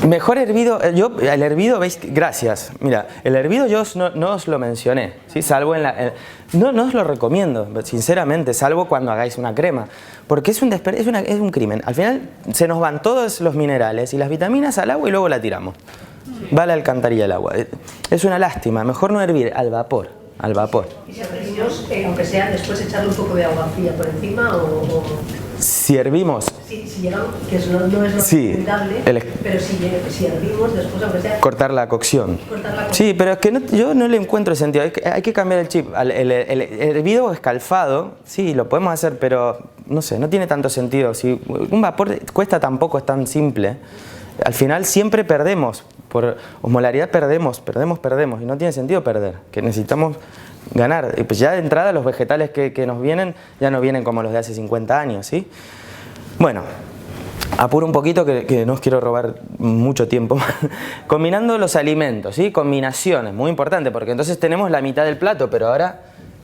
Mejor hervido, el hervido, veis, gracias, mira, el hervido yo no os lo mencioné, ¿sí? Salvo no os lo recomiendo, sinceramente, salvo cuando hagáis una crema, porque es un crimen. Al final se nos van todos los minerales y las vitaminas al agua y luego la tiramos. Va a la alcantarilla el agua. Es una lástima, mejor no hervir, al vapor. Y si hervimos, aunque sea después echarle un poco de agua fría por encima o... Si hervimos... Si llegamos, que no es lo recomendable, pero si hervimos después, aunque sea... Cortar la cocción. Sí, pero es que yo no le encuentro sentido, hay que cambiar el chip. El hervido o escalfado, sí, lo podemos hacer, pero no sé, no tiene tanto sentido. Si un vapor cuesta tan poco, es tan simple, al final siempre perdemos. Por osmolaridad perdemos y no tiene sentido perder, que necesitamos ganar. Y pues ya de entrada los vegetales que nos vienen ya no vienen como los de hace 50 años, ¿sí? Bueno, apuro un poquito que no os quiero robar mucho tiempo. Combinando los alimentos, ¿sí? Combinaciones, muy importante, porque entonces tenemos la mitad del plato, pero ahora,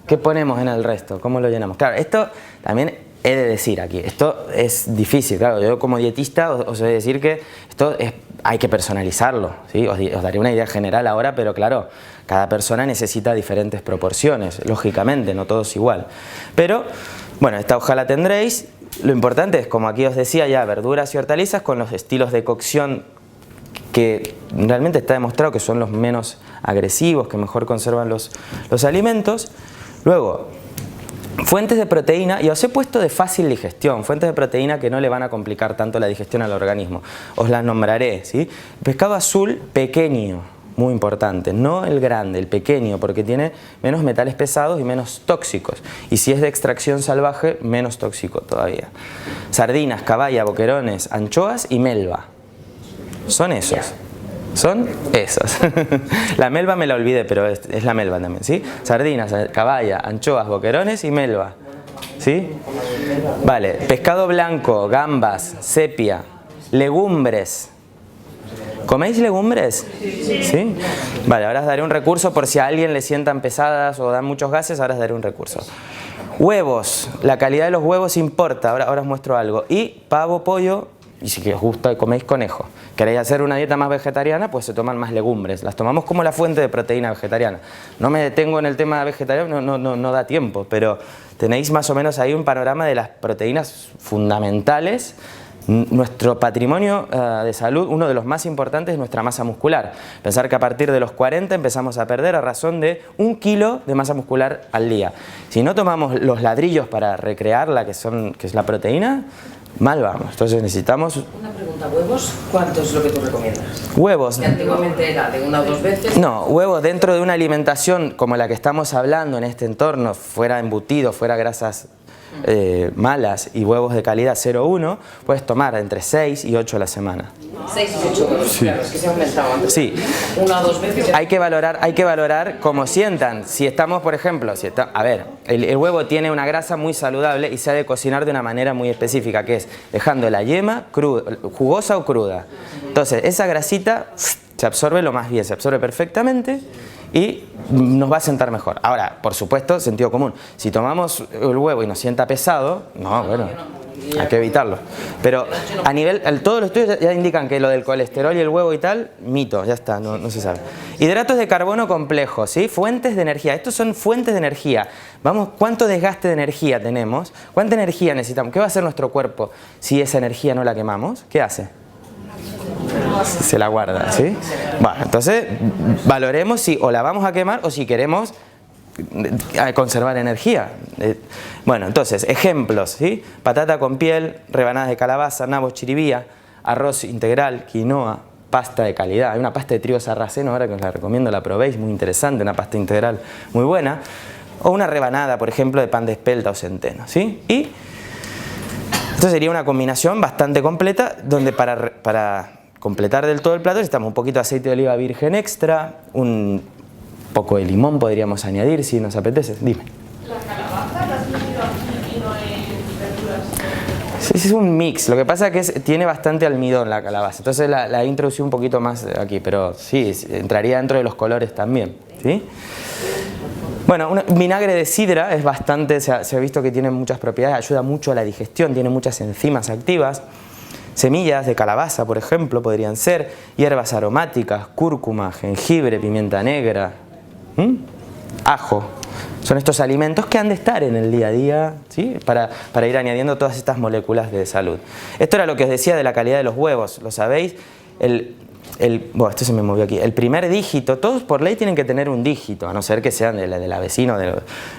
¿qué ponemos en el resto? ¿Cómo lo llenamos? Claro, esto también he de decir aquí, esto es difícil, claro, yo como dietista os he de decir que esto hay que personalizarlo, ¿sí? Os daré una idea general ahora, pero claro, cada persona necesita diferentes proporciones, lógicamente, no todos igual. Pero, bueno, esta hoja la tendréis. Lo importante es, como aquí os decía ya, verduras y hortalizas con los estilos de cocción que realmente está demostrado que son los menos agresivos, que mejor conservan los alimentos. Luego, fuentes de proteína, y os he puesto de fácil digestión, fuentes de proteína que no le van a complicar tanto la digestión al organismo. Os las nombraré, ¿sí? Pescado azul pequeño, muy importante, no el grande, el pequeño, porque tiene menos metales pesados y menos tóxicos. Y si es de extracción salvaje, menos tóxico todavía. Sardinas, caballa, boquerones, anchoas y melva. Son esos. Son esos. La melva me la olvidé, pero es la melva también, ¿sí? Sardinas, caballa, anchoas, boquerones y melva, ¿sí? Vale, pescado blanco, gambas, sepia, legumbres. ¿Coméis legumbres? ¿Sí? Vale, ahora os daré un recurso por si a alguien le sientan pesadas o dan muchos gases, ahora os daré un recurso. Huevos, la calidad de los huevos importa, ahora os muestro algo. Y pavo, pollo, y si os gusta coméis conejo. ¿Queréis hacer una dieta más vegetariana? Pues se toman más legumbres. Las tomamos como la fuente de proteína vegetariana. No me detengo en el tema vegetariano, no da tiempo, pero tenéis más o menos ahí un panorama de las proteínas fundamentales. Nuestro patrimonio de salud, uno de los más importantes, es nuestra masa muscular. Pensar que a partir de los 40 empezamos a perder a razón de 1 kilo de masa muscular al día. Si no tomamos los ladrillos para recrearla, que es la proteína, mal vamos. Entonces necesitamos... Una pregunta, ¿huevos? ¿Cuánto es lo que tú recomiendas? Huevos. Que antiguamente era de 1 o 2 veces. No, huevos dentro de una alimentación como la que estamos hablando en este entorno, fuera embutido, fuera grasas malas y huevos de calidad 0,1, puedes tomar entre 6 y 8 a la semana. 6 y 8 huevos, sí. Claro, es que se ha aumentado antes. Sí. 1 o 2 veces. Hay que valorar cómo sientan. Si estamos, por ejemplo, a ver, el huevo tiene una grasa muy saludable y se ha de cocinar de una manera muy específica, que es dejando la yema cruda, jugosa o cruda. Entonces, esa grasita se absorbe lo más bien, se absorbe perfectamente y nos va a sentar mejor. Ahora, por supuesto, sentido común. Si tomamos el huevo y nos sienta pesado, no, bueno, hay que evitarlo. Pero a nivel, todos los estudios ya indican que lo del colesterol y el huevo y tal, mito, ya está, no se sabe. Hidratos de carbono complejos, ¿sí? Fuentes de energía. Estos son fuentes de energía. Vamos, ¿cuánto desgaste de energía tenemos? ¿Cuánta energía necesitamos? ¿Qué va a hacer nuestro cuerpo si esa energía no la quemamos? ¿Qué hace? Se la guarda, ¿sí? Bueno, entonces valoremos si o la vamos a quemar o si queremos conservar energía. Bueno, entonces, ejemplos, ¿sí? Patata con piel, rebanadas de calabaza, nabos chiribía, arroz integral, quinoa, pasta de calidad. Hay una pasta de trigo sarraceno ahora que os la recomiendo, la probéis, muy interesante, una pasta integral muy buena. O una rebanada, por ejemplo, de pan de espelta o centeno, ¿sí? Y esto sería una combinación bastante completa, donde para completar del todo el plato necesitamos un poquito de aceite de oliva virgen extra, un poco de limón podríamos añadir si nos apetece. Dime. ¿La calabaza la has metido aquí y no en verduras? Sí, es un mix. Lo que pasa es que tiene bastante almidón la calabaza, entonces la he introducido un poquito más aquí, pero sí, entraría dentro de los colores también, ¿sí? Bueno, un vinagre de sidra es bastante, se ha visto que tiene muchas propiedades, ayuda mucho a la digestión, tiene muchas enzimas activas. Semillas de calabaza, por ejemplo, podrían ser, hierbas aromáticas, cúrcuma, jengibre, pimienta negra, ajo. Son estos alimentos que han de estar en el día a día, ¿sí? para ir añadiendo todas estas moléculas de salud. Esto era lo que os decía de la calidad de los huevos, ¿lo sabéis? Bueno, esto se me movió aquí. El primer dígito, todos por ley tienen que tener un dígito, a no ser que sean de la vecina,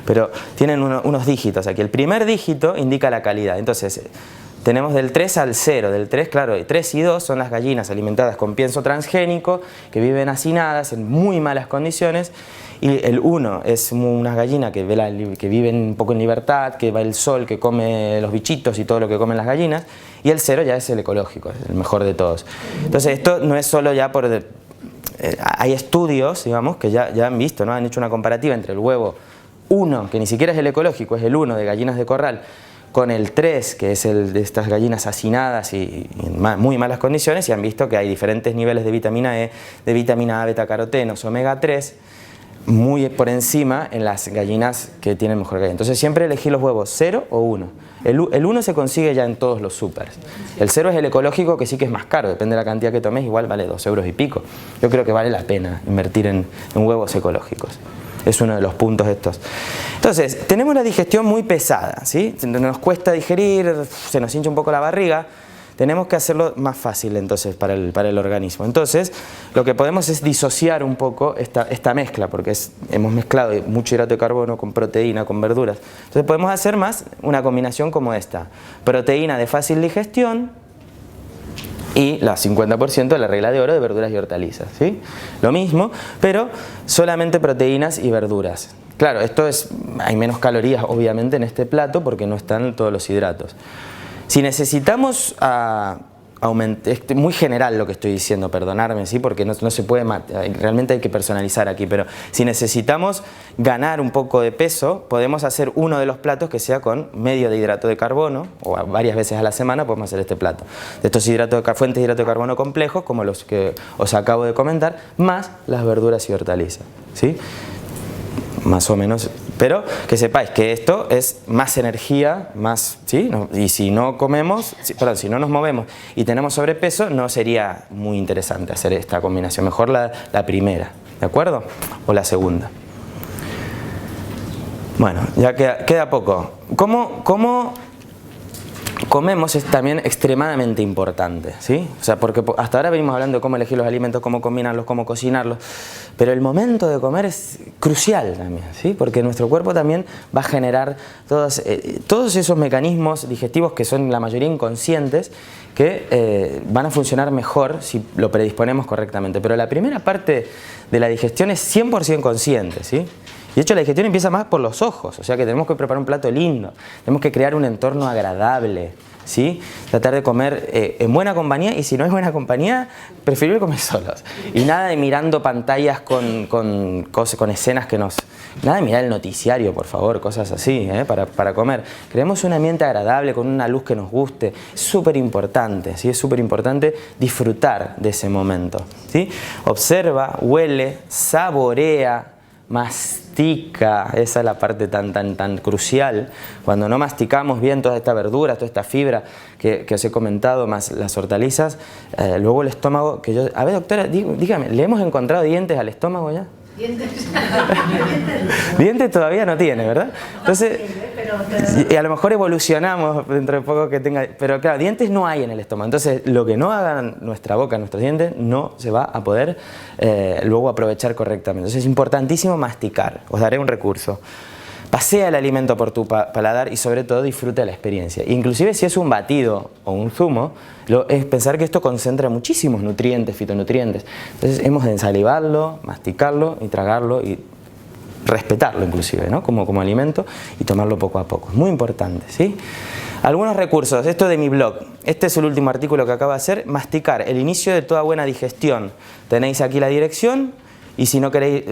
pero tienen unos dígitos aquí. El primer dígito indica la calidad, entonces tenemos del 3 al 0, del 3, claro, 3 y 2 son las gallinas alimentadas con pienso transgénico, que viven hacinadas en muy malas condiciones, Y el 1 es una gallina que vive un poco en libertad, que va el sol, que come los bichitos y todo lo que comen las gallinas. Y el 0 ya es el ecológico, es el mejor de todos. Entonces esto no es solo ya por... hay estudios, digamos, que ya han visto, ¿no? Han hecho una comparativa entre el huevo 1, que ni siquiera es el ecológico, es el 1 de gallinas de corral, con el 3, que es el de estas gallinas hacinadas y en muy malas condiciones, y han visto que hay diferentes niveles de vitamina E, de vitamina A, betacarotenos, omega 3, muy por encima en las gallinas que tienen mejor calidad. Entonces siempre elegí los huevos 0 o 1. El 1 se consigue ya en todos los supers. El 0 es el ecológico, que sí que es más caro, depende de la cantidad que tomes, igual vale 2 euros y pico. Yo creo que vale la pena invertir en huevos ecológicos. Es uno de los puntos estos. Entonces, tenemos la digestión muy pesada, ¿sí? Nos cuesta digerir, se nos hincha un poco la barriga. Tenemos que hacerlo más fácil entonces para el organismo. Entonces, lo que podemos es disociar un poco esta mezcla, porque hemos mezclado mucho hidrato de carbono con proteína, con verduras. Entonces podemos hacer más una combinación como esta. Proteína de fácil digestión y la 50% de la regla de oro de verduras y hortalizas, ¿sí? Lo mismo, pero solamente proteínas y verduras. Claro, hay menos calorías obviamente en este plato porque no están todos los hidratos. Si necesitamos aumentar, es muy general lo que estoy diciendo, perdonarme, ¿sí? Porque no se puede, realmente hay que personalizar aquí, pero si necesitamos ganar un poco de peso, podemos hacer uno de los platos que sea con medio de hidrato de carbono, o varias veces a la semana podemos hacer este plato. De estos fuentes de hidrato de carbono complejos, como los que os acabo de comentar, más las verduras y hortalizas, ¿sí? Más o menos, pero que sepáis que esto es más energía, más, ¿sí? Y si no comemos, si no nos movemos y tenemos sobrepeso, no sería muy interesante hacer esta combinación. Mejor la primera, ¿de acuerdo? O la segunda. Bueno, ya queda poco. ¿Cómo comemos? Es también extremadamente importante, ¿sí? O sea, porque hasta ahora venimos hablando de cómo elegir los alimentos, cómo combinarlos, cómo cocinarlos, pero el momento de comer es crucial también, ¿sí? Porque nuestro cuerpo también va a generar todos esos mecanismos digestivos que son la mayoría inconscientes, que van a funcionar mejor si lo predisponemos correctamente. Pero la primera parte de la digestión es 100% consciente, ¿sí? De hecho, la digestión empieza más por los ojos, o sea que tenemos que preparar un plato lindo, tenemos que crear un entorno agradable, ¿sí? Tratar de comer en buena compañía, y si no es buena compañía, preferir comer solos. Y nada de mirando pantallas con escenas que nos... Nada de mirar el noticiario, por favor, cosas así, para comer. Creemos un ambiente agradable, con una luz que nos guste. Es súper importante, ¿sí? Es súper importante disfrutar de ese momento, ¿sí? Observa, huele, saborea, mastica. Esa es la parte tan crucial. Cuando no masticamos bien toda esta verdura, toda esta fibra que os he comentado, más las hortalizas, luego el estómago, a ver, doctora, dígame, ¿le hemos encontrado dientes al estómago ya? Dientes. Dientes todavía no tiene, ¿verdad? Entonces, y a lo mejor evolucionamos dentro de poco que tenga... Pero claro, dientes no hay en el estómago. Entonces, lo que no hagan nuestra boca, nuestros dientes, no se va a poder luego aprovechar correctamente. Entonces, es importantísimo masticar. Os daré un recurso. Pasea el alimento por tu paladar y sobre todo disfruta la experiencia. Inclusive si es un batido o un zumo, es pensar que esto concentra muchísimos nutrientes, fitonutrientes. Entonces hemos de ensalivarlo, masticarlo y tragarlo y respetarlo inclusive, ¿no? como alimento, y tomarlo poco a poco. Muy importante, ¿sí? Algunos recursos, esto de mi blog. Este es el último artículo que acabo de hacer. Masticar, el inicio de toda buena digestión. Tenéis aquí la dirección, y si no queréis,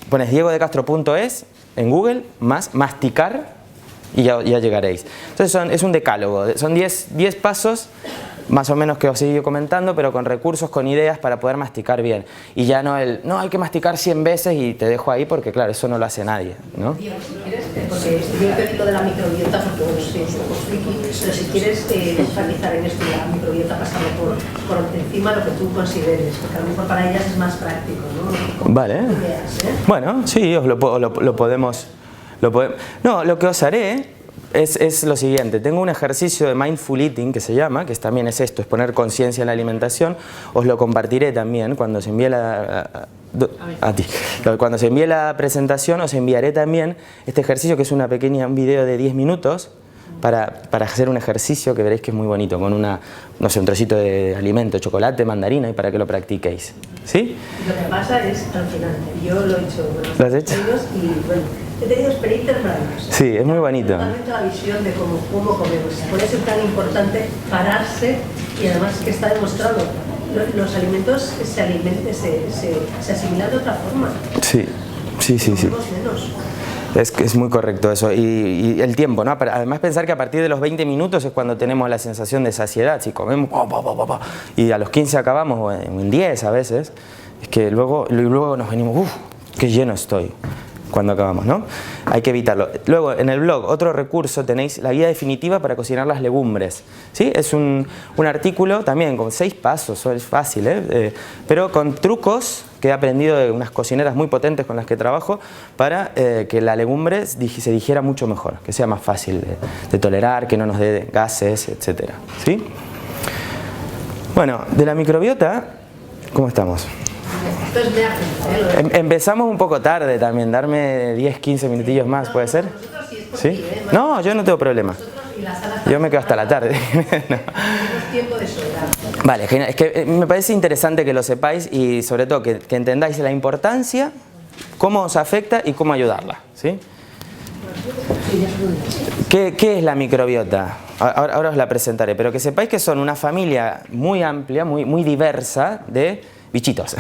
pones diegodecastro.es en Google, más masticar, y ya llegaréis. Entonces es un decálogo, son 10 pasos más o menos que os he ido comentando, pero con recursos, con ideas para poder masticar bien. Y ya no hay que masticar 100 veces y te dejo ahí, porque claro, eso no lo hace nadie, ¿no? Si quieres, porque yo he pedido de la microbiota porque bueno, soy un poco friki, pero si quieres enfatizar en esto de la microbiota, pasarlo por encima lo que tú consideres, porque a lo mejor para ellas es más práctico, ¿no? Vale. Ideas, Bueno, sí, os lo podemos... No, lo que os haré es lo siguiente. Tengo un ejercicio de Mindful Eating que se llama, que también es esto, es poner conciencia en la alimentación. Os lo compartiré también cuando se envíe cuando se envíe la presentación. Os enviaré también este ejercicio, que es un video de 10 minutos, para hacer un ejercicio que veréis que es muy bonito, con no sé, un trocito de alimento, chocolate, mandarina, y para que lo practiquéis. ¿Sí? Lo que pasa es alucinante. Yo lo he hecho con los ¿Lo has hecho? amigos y bueno, he tenido experiencias maravillosas. Sí, es muy bonito. Totalmente la visión de cómo comemos. Por eso es tan importante pararse, y además que está demostrado, los alimentos se asimilan de otra forma. Sí. Comemos menos. Es muy correcto eso. Y el tiempo, ¿no? Además, pensar que a partir de los 20 minutos es cuando tenemos la sensación de saciedad. Si comemos y a los 15 acabamos, o en 10 a veces, es que luego nos venimos, ¡uf! ¡Qué lleno estoy! Cuando acabamos, ¿no? Hay que evitarlo. Luego, en el blog, otro recurso, tenéis la guía definitiva para cocinar las legumbres. ¿Sí? Es un artículo también con 6 pasos, es fácil, pero con trucos que he aprendido de unas cocineras muy potentes con las que trabajo para que la legumbre se digiera mucho mejor, que sea más fácil de tolerar, que no nos dé gases, etc. ¿Sí? Bueno, de la microbiota, ¿cómo estamos? Esto es viaje. Empezamos un poco tarde también, darme 10-15 minutillos más, ¿puede ser? ¿Sí? No, yo no tengo problema. Yo me quedo hasta la tarde. No. Tiempo de sobra. Vale, genial. Es que me parece interesante que lo sepáis y sobre todo que entendáis la importancia, cómo os afecta y cómo ayudarla. ¿Sí? ¿Qué es la microbiota? Ahora os la presentaré, pero que sepáis que son una familia muy amplia, muy diversa de bichitos,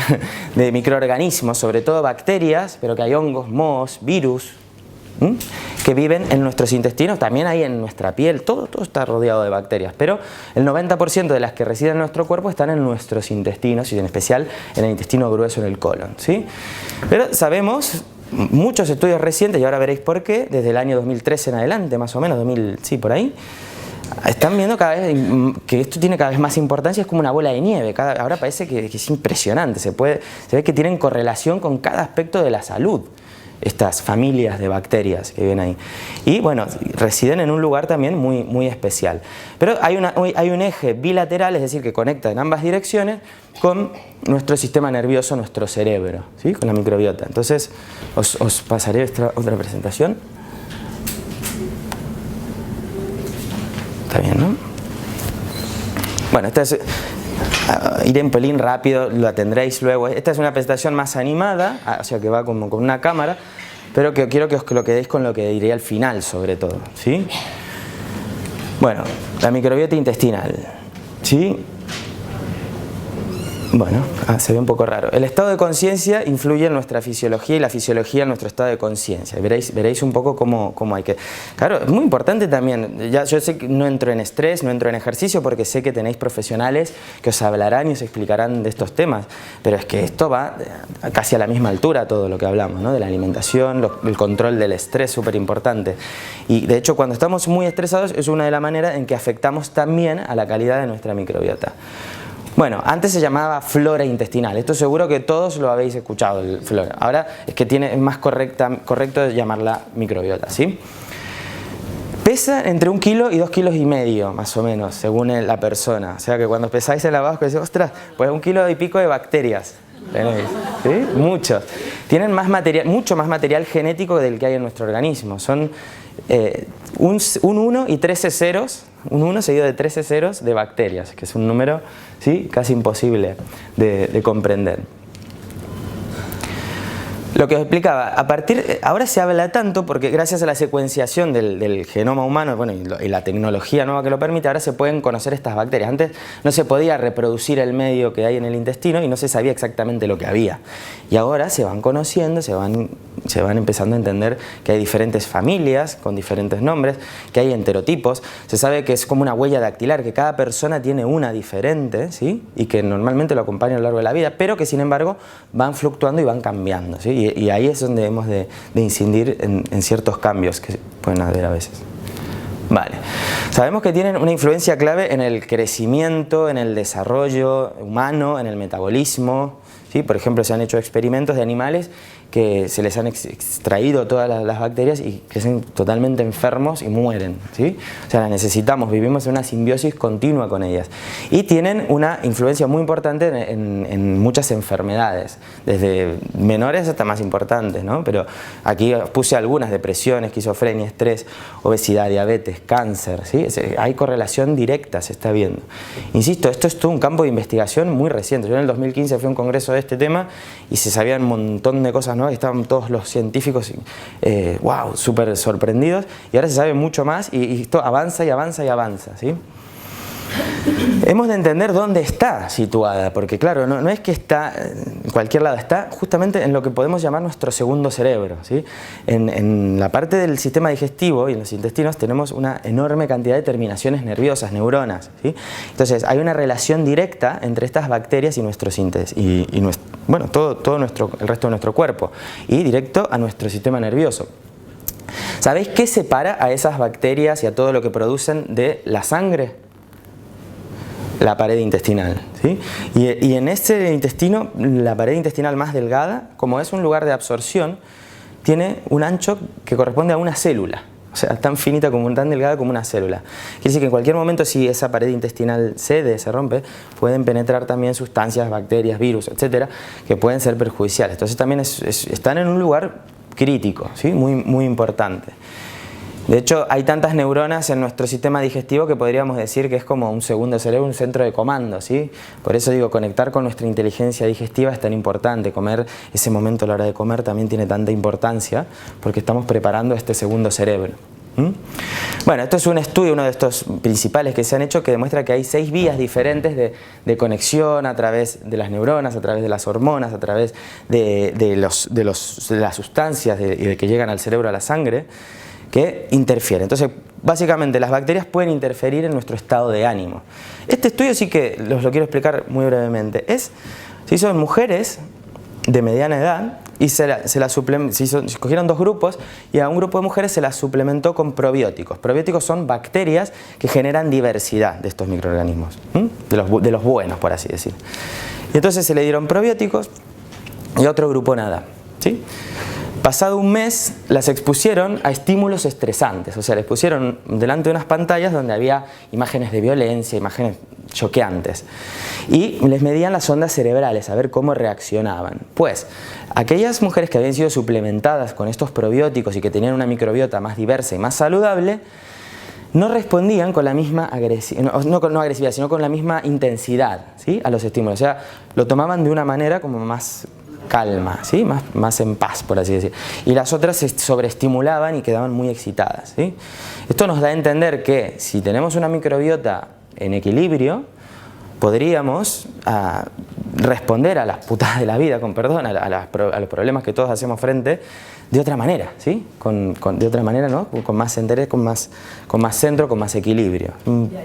de microorganismos, sobre todo bacterias, pero que hay hongos, mohos, virus, que viven en nuestros intestinos, también hay en nuestra piel, todo está rodeado de bacterias, pero el 90% de las que residen en nuestro cuerpo están en nuestros intestinos y en especial en el intestino grueso, en el colon, ¿sí? Pero sabemos, muchos estudios recientes, y ahora veréis por qué, desde el año 2013 en adelante, más o menos, sí, por ahí, están viendo cada vez que esto tiene cada vez más importancia, es como una bola de nieve, ahora parece que es impresionante, se ve que tienen correlación con cada aspecto de la salud, estas familias de bacterias que viven ahí. Y bueno, residen en un lugar también muy especial. Pero hay un eje bilateral, es decir, que conecta en ambas direcciones con nuestro sistema nervioso, nuestro cerebro, ¿sí? Con la microbiota. Entonces, os pasaré otra presentación. Está bien, ¿no? Bueno, esta es... iré un pelín rápido, la tendréis luego. Esta es una presentación más animada, o sea que va como con una cámara, pero que quiero que os lo quedéis con lo que diré al final sobre todo, ¿sí? Bueno, la microbiota intestinal, ¿sí? Bueno, se ve un poco raro. El estado de conciencia influye en nuestra fisiología y la fisiología en nuestro estado de conciencia. Veréis un poco cómo hay que... Claro, es muy importante también. Yo sé que no entro en estrés, no entro en ejercicio porque sé que tenéis profesionales que os hablarán y os explicarán de estos temas. Pero es que esto va casi a la misma altura todo lo que hablamos, ¿no? De la alimentación, el control del estrés, súper importante. Y de hecho cuando estamos muy estresados es una de las maneras en que afectamos también a la calidad de nuestra microbiota. Bueno, antes se llamaba flora intestinal, esto seguro que todos lo habéis escuchado, el flora. Ahora es que es más correcto llamarla microbiota, ¿sí? Pesa entre 1 kilo y 2,5 kilos, más o menos, según la persona. O sea que cuando pesáis en la báscula, decís, ostras, pues 1,5 kilos de bacterias. ¿Tenéis? ¿Sí? Muchos. Tienen mucho más material genético del que hay en nuestro organismo. Son un 1 y 13 ceros, un 1 seguido de 13 ceros de bacterias, que es un número, ¿sí?, casi imposible de comprender. Lo que os explicaba, ahora se habla tanto porque gracias a la secuenciación del genoma humano, bueno, y la tecnología nueva que lo permite, ahora se pueden conocer estas bacterias. Antes no se podía reproducir el medio que hay en el intestino y no se sabía exactamente lo que había. Y ahora se van conociendo, se van empezando a entender que hay diferentes familias con diferentes nombres, que hay enterotipos. Se sabe que es como una huella dactilar, que cada persona tiene una diferente, ¿sí?, y que normalmente lo acompaña a lo largo de la vida, pero que sin embargo van fluctuando y van cambiando, ¿sí? Y ahí es donde hemos de incidir en ciertos cambios que pueden haber a veces. Vale. Sabemos que tienen una influencia clave en el crecimiento, en el desarrollo humano, en el metabolismo, ¿sí? Por ejemplo, se han hecho experimentos de animales que se les han extraído todas las bacterias y crecen totalmente enfermos y mueren, ¿sí? O sea, las necesitamos, vivimos en una simbiosis continua con ellas. Y tienen una influencia muy importante en muchas enfermedades, desde menores hasta más importantes, ¿no? Pero aquí puse algunas: depresión, esquizofrenia, estrés, obesidad, diabetes, cáncer, ¿sí? Hay correlación directa, se está viendo. Insisto, esto es todo un campo de investigación muy reciente. Yo en el 2015 fui a un congreso de este tema y se sabían un montón de cosas nuevas, estaban todos los científicos wow, súper sorprendidos, y ahora se sabe mucho más y esto avanza y avanza y avanza, ¿sí? Hemos de entender dónde está situada, porque claro, no es que está en cualquier lado, está justamente en lo que podemos llamar nuestro segundo cerebro, ¿sí? En la parte del sistema digestivo y en los intestinos tenemos una enorme cantidad de terminaciones nerviosas, neuronas, ¿sí? Entonces hay una relación directa entre estas bacterias y nuestros bueno, todo el resto de nuestro cuerpo, y directo a nuestro sistema nervioso. ¿Sabéis qué separa a esas bacterias y a todo lo que producen de la sangre? La pared intestinal, ¿sí? Y en ese intestino, la pared intestinal más delgada, como es un lugar de absorción, tiene un ancho que corresponde a una célula. O sea, tan finita como tan delgada como una célula. Quiere decir que en cualquier momento, si esa pared intestinal cede, se rompe, pueden penetrar también sustancias, bacterias, virus, etcétera, que pueden ser perjudiciales. Entonces también están en un lugar crítico, ¿sí? Muy importante. De hecho, hay tantas neuronas en nuestro sistema digestivo que podríamos decir que es como un segundo cerebro, un centro de comando, ¿sí? Por eso digo, conectar con nuestra inteligencia digestiva es tan importante. Comer, ese momento a la hora de comer también tiene tanta importancia, porque estamos preparando este segundo cerebro. Bueno, esto es un estudio, uno de estos principales que se han hecho, que demuestra que hay 6 vías diferentes de conexión a través de las neuronas, a través de las hormonas, a través de las sustancias que llegan al cerebro, a la sangre, que interfieren. Entonces, básicamente las bacterias pueden interferir en nuestro estado de ánimo. Este estudio sí que lo quiero explicar muy brevemente. Se hizo en mujeres de mediana edad y se escogieron 2 grupos, y a un grupo de mujeres se las suplementó con probióticos. Probióticos son bacterias que generan diversidad de estos microorganismos, de los buenos, por así decir. Y entonces se le dieron probióticos y a otro grupo nada, ¿sí? Pasado un mes las expusieron a estímulos estresantes, o sea, les pusieron delante de unas pantallas donde había imágenes de violencia, imágenes choqueantes, y les medían las ondas cerebrales a ver cómo reaccionaban. Pues aquellas mujeres que habían sido suplementadas con estos probióticos y que tenían una microbiota más diversa y más saludable, no respondían con la misma agresividad, no agresividad, sino con la misma intensidad, ¿sí? A los estímulos. O sea, lo tomaban de una manera como más calma, ¿sí? Más en paz, por así decir. Y las otras se sobreestimulaban y quedaban muy excitadas, ¿sí? Esto nos da a entender que si tenemos una microbiota en equilibrio, podríamos responder a las putadas de la vida, con perdón, a los problemas que todos hacemos frente, de otra manera, ¿sí? De otra manera, ¿no? Con más interés, con más centro, con más equilibrio. De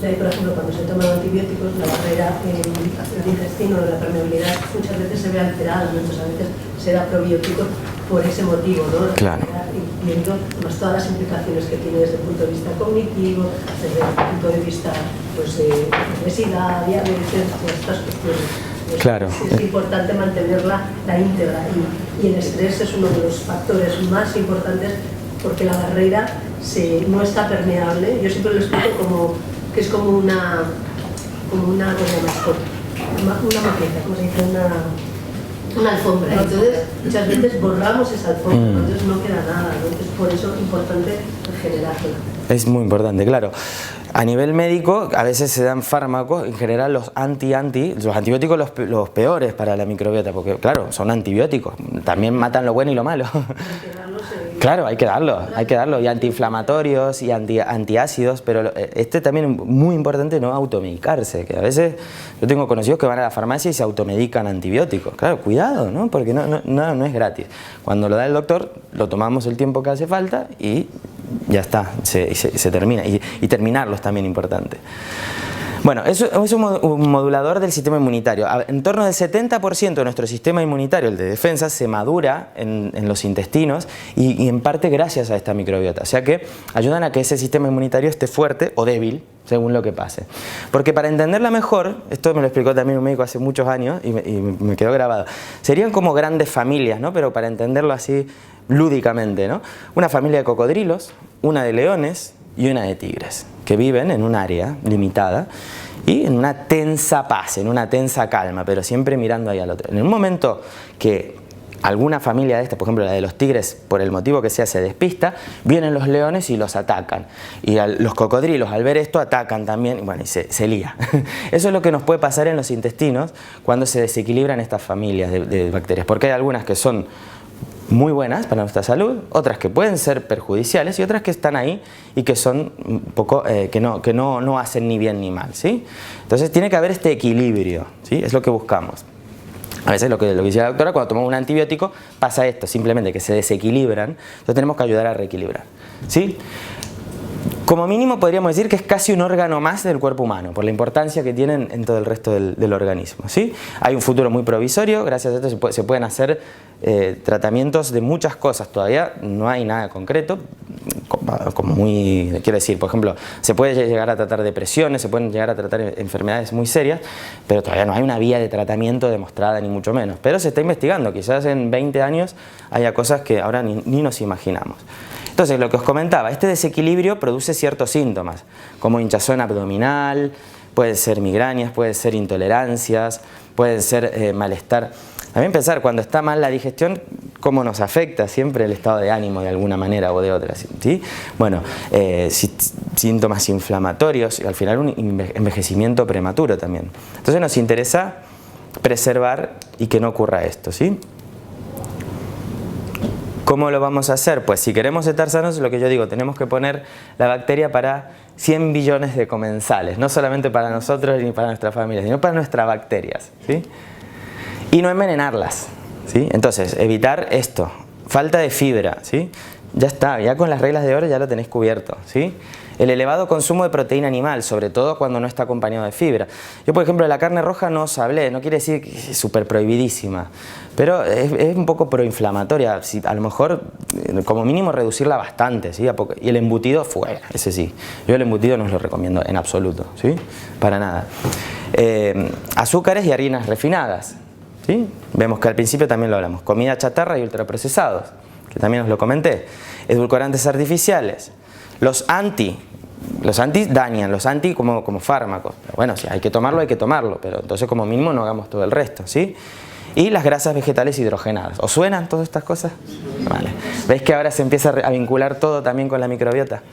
ahí, por ejemplo, cuando se toman antibióticos, la barrera del intestino, de la permeabilidad, muchas veces se ve alterada, entonces a veces se da probióticos por ese motivo, ¿no? Claro. Viendo más todas las implicaciones que tiene desde el punto de vista cognitivo, desde el punto de vista pues, de obesidad, diabetes, todas estas cuestiones. Claro. Es importante mantenerla íntegra, y el estrés es uno de los factores más importantes, porque la barrera no está permeable. Yo siempre lo explico como que es como una maqueta, como se dice, una alfombra. Entonces, muchas veces borramos esa alfombra, entonces no queda nada, ¿no? Entonces, por eso es importante regenerarla. Es muy importante, claro. A nivel médico, a veces se dan fármacos, en general los antibióticos los peores para la microbiota, porque claro, son antibióticos, también matan lo bueno y lo malo. Claro, hay que darlo, y antiinflamatorios y antiácidos, pero también es muy importante no automedicarse, que a veces yo tengo conocidos que van a la farmacia y se automedican antibióticos. Claro, cuidado, ¿no? Porque no es gratis. Cuando lo da el doctor, lo tomamos el tiempo que hace falta y ya está, se termina. Y terminarlo es también importante. Bueno, eso es un modulador del sistema inmunitario. En torno del 70% de nuestro sistema inmunitario, el de defensa, se madura en los intestinos y en parte gracias a esta microbiota. O sea que ayudan a que ese sistema inmunitario esté fuerte o débil, según lo que pase. Porque para entenderla mejor, esto me lo explicó también un médico hace muchos años y me quedó grabado, serían como grandes familias, ¿no? Pero para entenderlo así lúdicamente, ¿no? Una familia de cocodrilos, una de leones y una de tigres, que viven en un área limitada y en una tensa paz, en una tensa calma, pero siempre mirando ahí al otro. En un momento que alguna familia de estas, por ejemplo la de los tigres, por el motivo que sea, se despista, vienen los leones y los atacan. Y los cocodrilos al ver esto atacan también, y bueno, y se lía. Eso es lo que nos puede pasar en los intestinos cuando se desequilibran estas familias de bacterias, porque hay algunas que son muy buenas para nuestra salud, otras que pueden ser perjudiciales y otras que están ahí y que son un poco que no hacen ni bien ni mal, ¿sí? Entonces tiene que haber este equilibrio, ¿sí? Es lo que buscamos. A veces lo que decía la doctora, cuando tomamos un antibiótico pasa esto, simplemente que se desequilibran, entonces tenemos que ayudar a reequilibrar, ¿sí? Como mínimo podríamos decir que es casi un órgano más del cuerpo humano, por la importancia que tienen en todo el resto del organismo, ¿sí? Hay un futuro muy provisorio, gracias a esto se pueden hacer tratamientos de muchas cosas, todavía no hay nada concreto, como muy, quiero decir, por ejemplo, se puede llegar a tratar depresiones, se pueden llegar a tratar enfermedades muy serias, pero todavía no hay una vía de tratamiento demostrada ni mucho menos, pero se está investigando, quizás en 20 años haya cosas que ahora ni nos imaginamos. Entonces, lo que os comentaba, este desequilibrio produce ciertos síntomas, como hinchazón abdominal, pueden ser migrañas, pueden ser intolerancias, pueden ser malestar. También pensar, cuando está mal la digestión, cómo nos afecta siempre el estado de ánimo de alguna manera o de otra, ¿sí? Bueno, síntomas inflamatorios y al final un envejecimiento prematuro también. Entonces nos interesa preservar y que no ocurra esto, ¿sí? ¿Cómo lo vamos a hacer? Pues si queremos estar sanos, lo que yo digo, tenemos que poner la bacteria para 100 billones de comensales, no solamente para nosotros ni para nuestra familia, sino para nuestras bacterias, ¿sí? Y no envenenarlas, ¿sí? Entonces, evitar esto, falta de fibra, ¿sí? Ya está, ya con las reglas de oro ya lo tenéis cubierto, ¿sí? El elevado consumo de proteína animal, sobre todo cuando no está acompañado de fibra. Yo, por ejemplo, de la carne roja no os hablé, no quiere decir que es súper prohibidísima, pero es un poco proinflamatoria. A lo mejor, como mínimo, reducirla bastante, ¿sí? Y el embutido, fuera, ese sí. Yo el embutido no os lo recomiendo en absoluto, ¿sí? Para nada. Azúcares y harinas refinadas, ¿sí? Vemos que al principio también lo hablamos. Comida chatarra y ultraprocesados, que también os lo comenté. Edulcorantes artificiales. Los anti dañan, los anti como fármacos. Pero bueno, si hay que tomarlo, pero entonces como mínimo no hagamos todo el resto, ¿sí? Y las grasas vegetales hidrogenadas. ¿Os suenan todas estas cosas? Vale. ¿Veis que ahora se empieza a vincular todo también con la microbiota?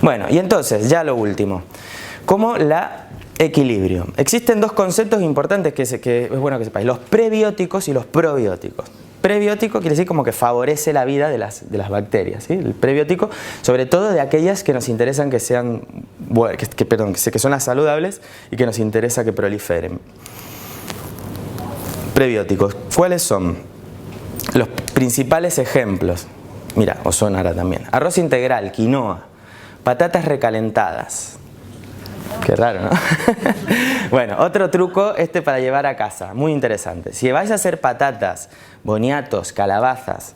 Bueno, y entonces, ya lo último. ¿Cómo la equilibrio? Existen dos conceptos importantes que es bueno que sepáis. Los prebióticos y los probióticos. Prebiótico quiere decir como que favorece la vida de las bacterias, ¿sí? El prebiótico, sobre todo de aquellas que nos interesan que sean, que son las saludables y que nos interesa que proliferen. Prebióticos, ¿cuáles son? Los principales ejemplos, mira, os sonará también. Arroz integral, quinoa, patatas recalentadas. Qué raro, ¿no? Bueno, otro truco para llevar a casa, muy interesante. Si vais a hacer patatas, boniatos, calabazas,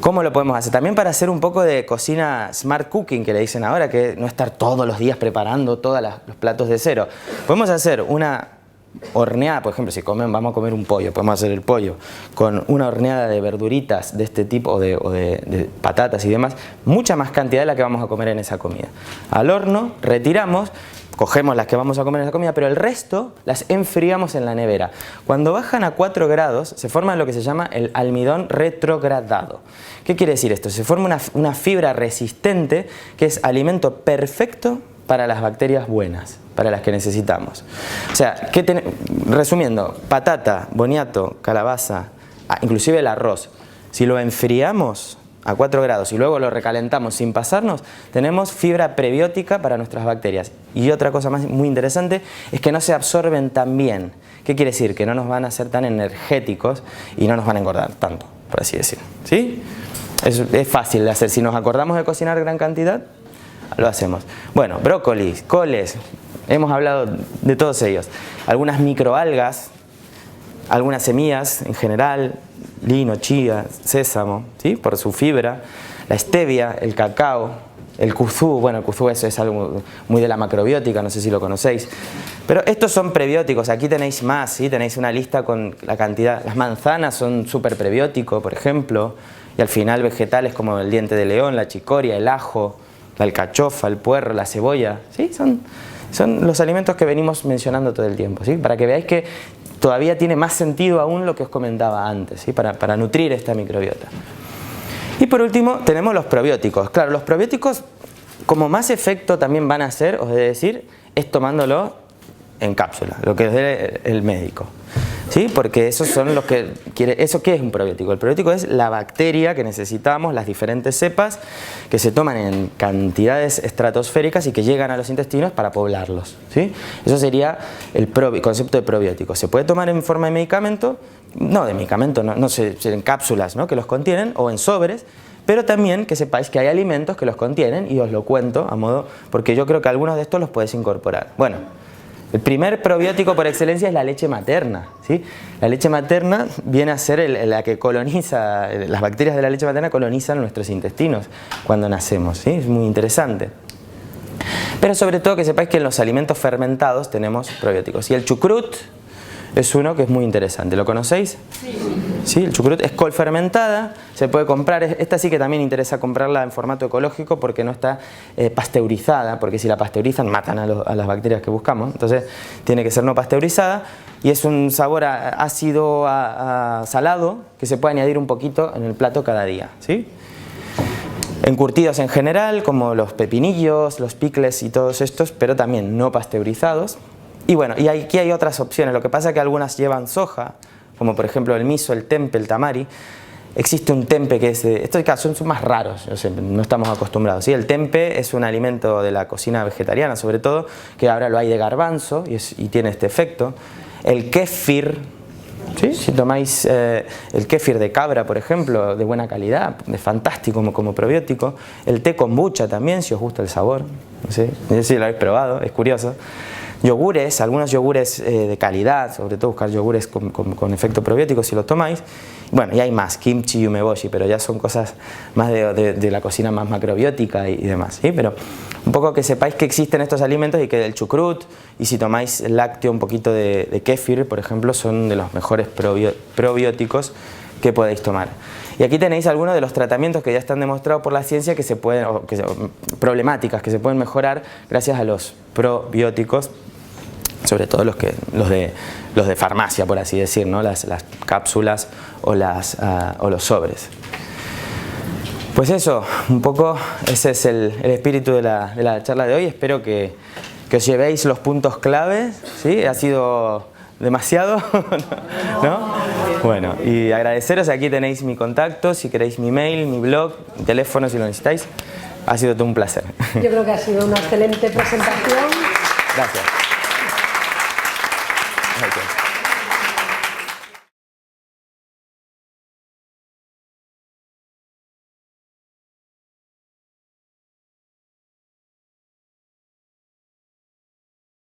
¿cómo lo podemos hacer? También para hacer un poco de cocina smart cooking, que le dicen ahora, que no estar todos los días preparando todos los platos de cero. Podemos hacer una horneada, por ejemplo, si vamos a comer un pollo, podemos hacer el pollo con una horneada de verduritas de este tipo o de patatas y demás, mucha más cantidad de la que vamos a comer en esa comida. Al horno, retiramos, cogemos las que vamos a comer en esa comida, pero el resto las enfriamos en la nevera. Cuando bajan a 4 grados se forma lo que se llama el almidón retrogradado. ¿Qué quiere decir esto? Se forma una fibra resistente que es alimento perfecto para las bacterias buenas, para las que necesitamos. O sea, resumiendo, patata, boniato, calabaza, inclusive el arroz, si lo enfriamos a 4 grados y luego lo recalentamos sin pasarnos, tenemos fibra prebiótica para nuestras bacterias. Y otra cosa más muy interesante es que no se absorben tan bien. ¿Qué quiere decir? Que no nos van a ser tan energéticos y no nos van a engordar tanto, por así decir, ¿sí? Es fácil de hacer. Si nos acordamos de cocinar gran cantidad, lo hacemos. Bueno, brócolis, coles, hemos hablado de todos ellos. Algunas microalgas, algunas semillas en general, lino, chía, sésamo, ¿sí? Por su fibra, la stevia, el cacao, el kudzu. Bueno, el kudzu es algo muy de la macrobiótica, no sé si lo conocéis. Pero estos son prebióticos, aquí tenéis más, ¿sí? Tenéis una lista con la cantidad. Las manzanas son súper prebióticos, por ejemplo, y al final vegetales como el diente de león, la chicoria, el ajo, la alcachofa, el puerro, la cebolla, ¿sí? Son los alimentos que venimos mencionando todo el tiempo, ¿sí? Para que veáis que todavía tiene más sentido aún lo que os comentaba antes, ¿sí? Para nutrir esta microbiota. Y por último tenemos los probióticos. Claro, los probióticos como más efecto también van a hacer, os he de decir, es tomándolo en cápsula, lo que os dé el médico, ¿sí? Porque esos son los que quiere. ¿Eso qué es un probiótico? El probiótico es la bacteria que necesitamos, las diferentes cepas que se toman en cantidades estratosféricas y que llegan a los intestinos para poblarlos, ¿sí? Eso sería el concepto de probiótico. Se puede tomar en forma de medicamento, no en cápsulas, ¿no? Que los contienen, o en sobres, pero también que sepáis que hay alimentos que los contienen, y os lo cuento a modo, porque yo creo que algunos de estos los podéis incorporar. Bueno, el primer probiótico por excelencia es la leche materna, ¿sí? La leche materna viene a ser la que coloniza, las bacterias de la leche materna colonizan nuestros intestinos cuando nacemos, ¿sí? Es muy interesante. Pero sobre todo que sepáis que en los alimentos fermentados tenemos probióticos. Y el chucrut es uno que es muy interesante. ¿Lo conocéis? Sí, el chucrut es col fermentada, se puede comprar. Esta sí que también interesa comprarla en formato ecológico porque no está pasteurizada, porque si la pasteurizan matan a las bacterias que buscamos. Entonces tiene que ser no pasteurizada, y es un sabor ácido a salado que se puede añadir un poquito en el plato cada día, ¿sí? Encurtidos en general, como los pepinillos, los picles y todos estos, pero también no pasteurizados. Y bueno, y aquí hay otras opciones. Lo que pasa es que algunas llevan soja, como por ejemplo el miso, el tempe, el tamari. Existe un tempe que es estos casos son más raros, no estamos acostumbrados, ¿sí? El tempe es un alimento de la cocina vegetariana, sobre todo, que ahora lo hay de garbanzo y tiene este efecto. El kéfir, ¿sí? Si tomáis el kéfir de cabra, por ejemplo, de buena calidad, es fantástico como probiótico. El té kombucha también, si os gusta el sabor, no sé si lo habéis probado, es curioso. Yogures, algunos yogures de calidad, sobre todo buscar yogures con efecto probiótico si los tomáis. Bueno, y hay más, kimchi y umeboshi, pero ya son cosas más de la cocina más macrobiótica y demás, ¿sí? Pero un poco que sepáis que existen estos alimentos y que el chucrut, y si tomáis lácteo, un poquito de kéfir, por ejemplo, son de los mejores probióticos que podéis tomar. Y aquí tenéis algunos de los tratamientos que ya están demostrados por la ciencia que se pueden, problemáticas que se pueden mejorar gracias a los probióticos, sobre todo los de farmacia, por así decir, ¿no? Las cápsulas o los sobres. Pues eso, un poco ese es el espíritu de la charla de hoy. Espero que os llevéis los puntos claves, ¿sí? Ha sido demasiado, ¿no? Bueno, y agradeceros, aquí tenéis mi contacto, si queréis mi mail, mi blog, mi teléfono si lo necesitáis. Ha sido todo un placer. Yo creo que ha sido una excelente presentación. Gracias. Okay.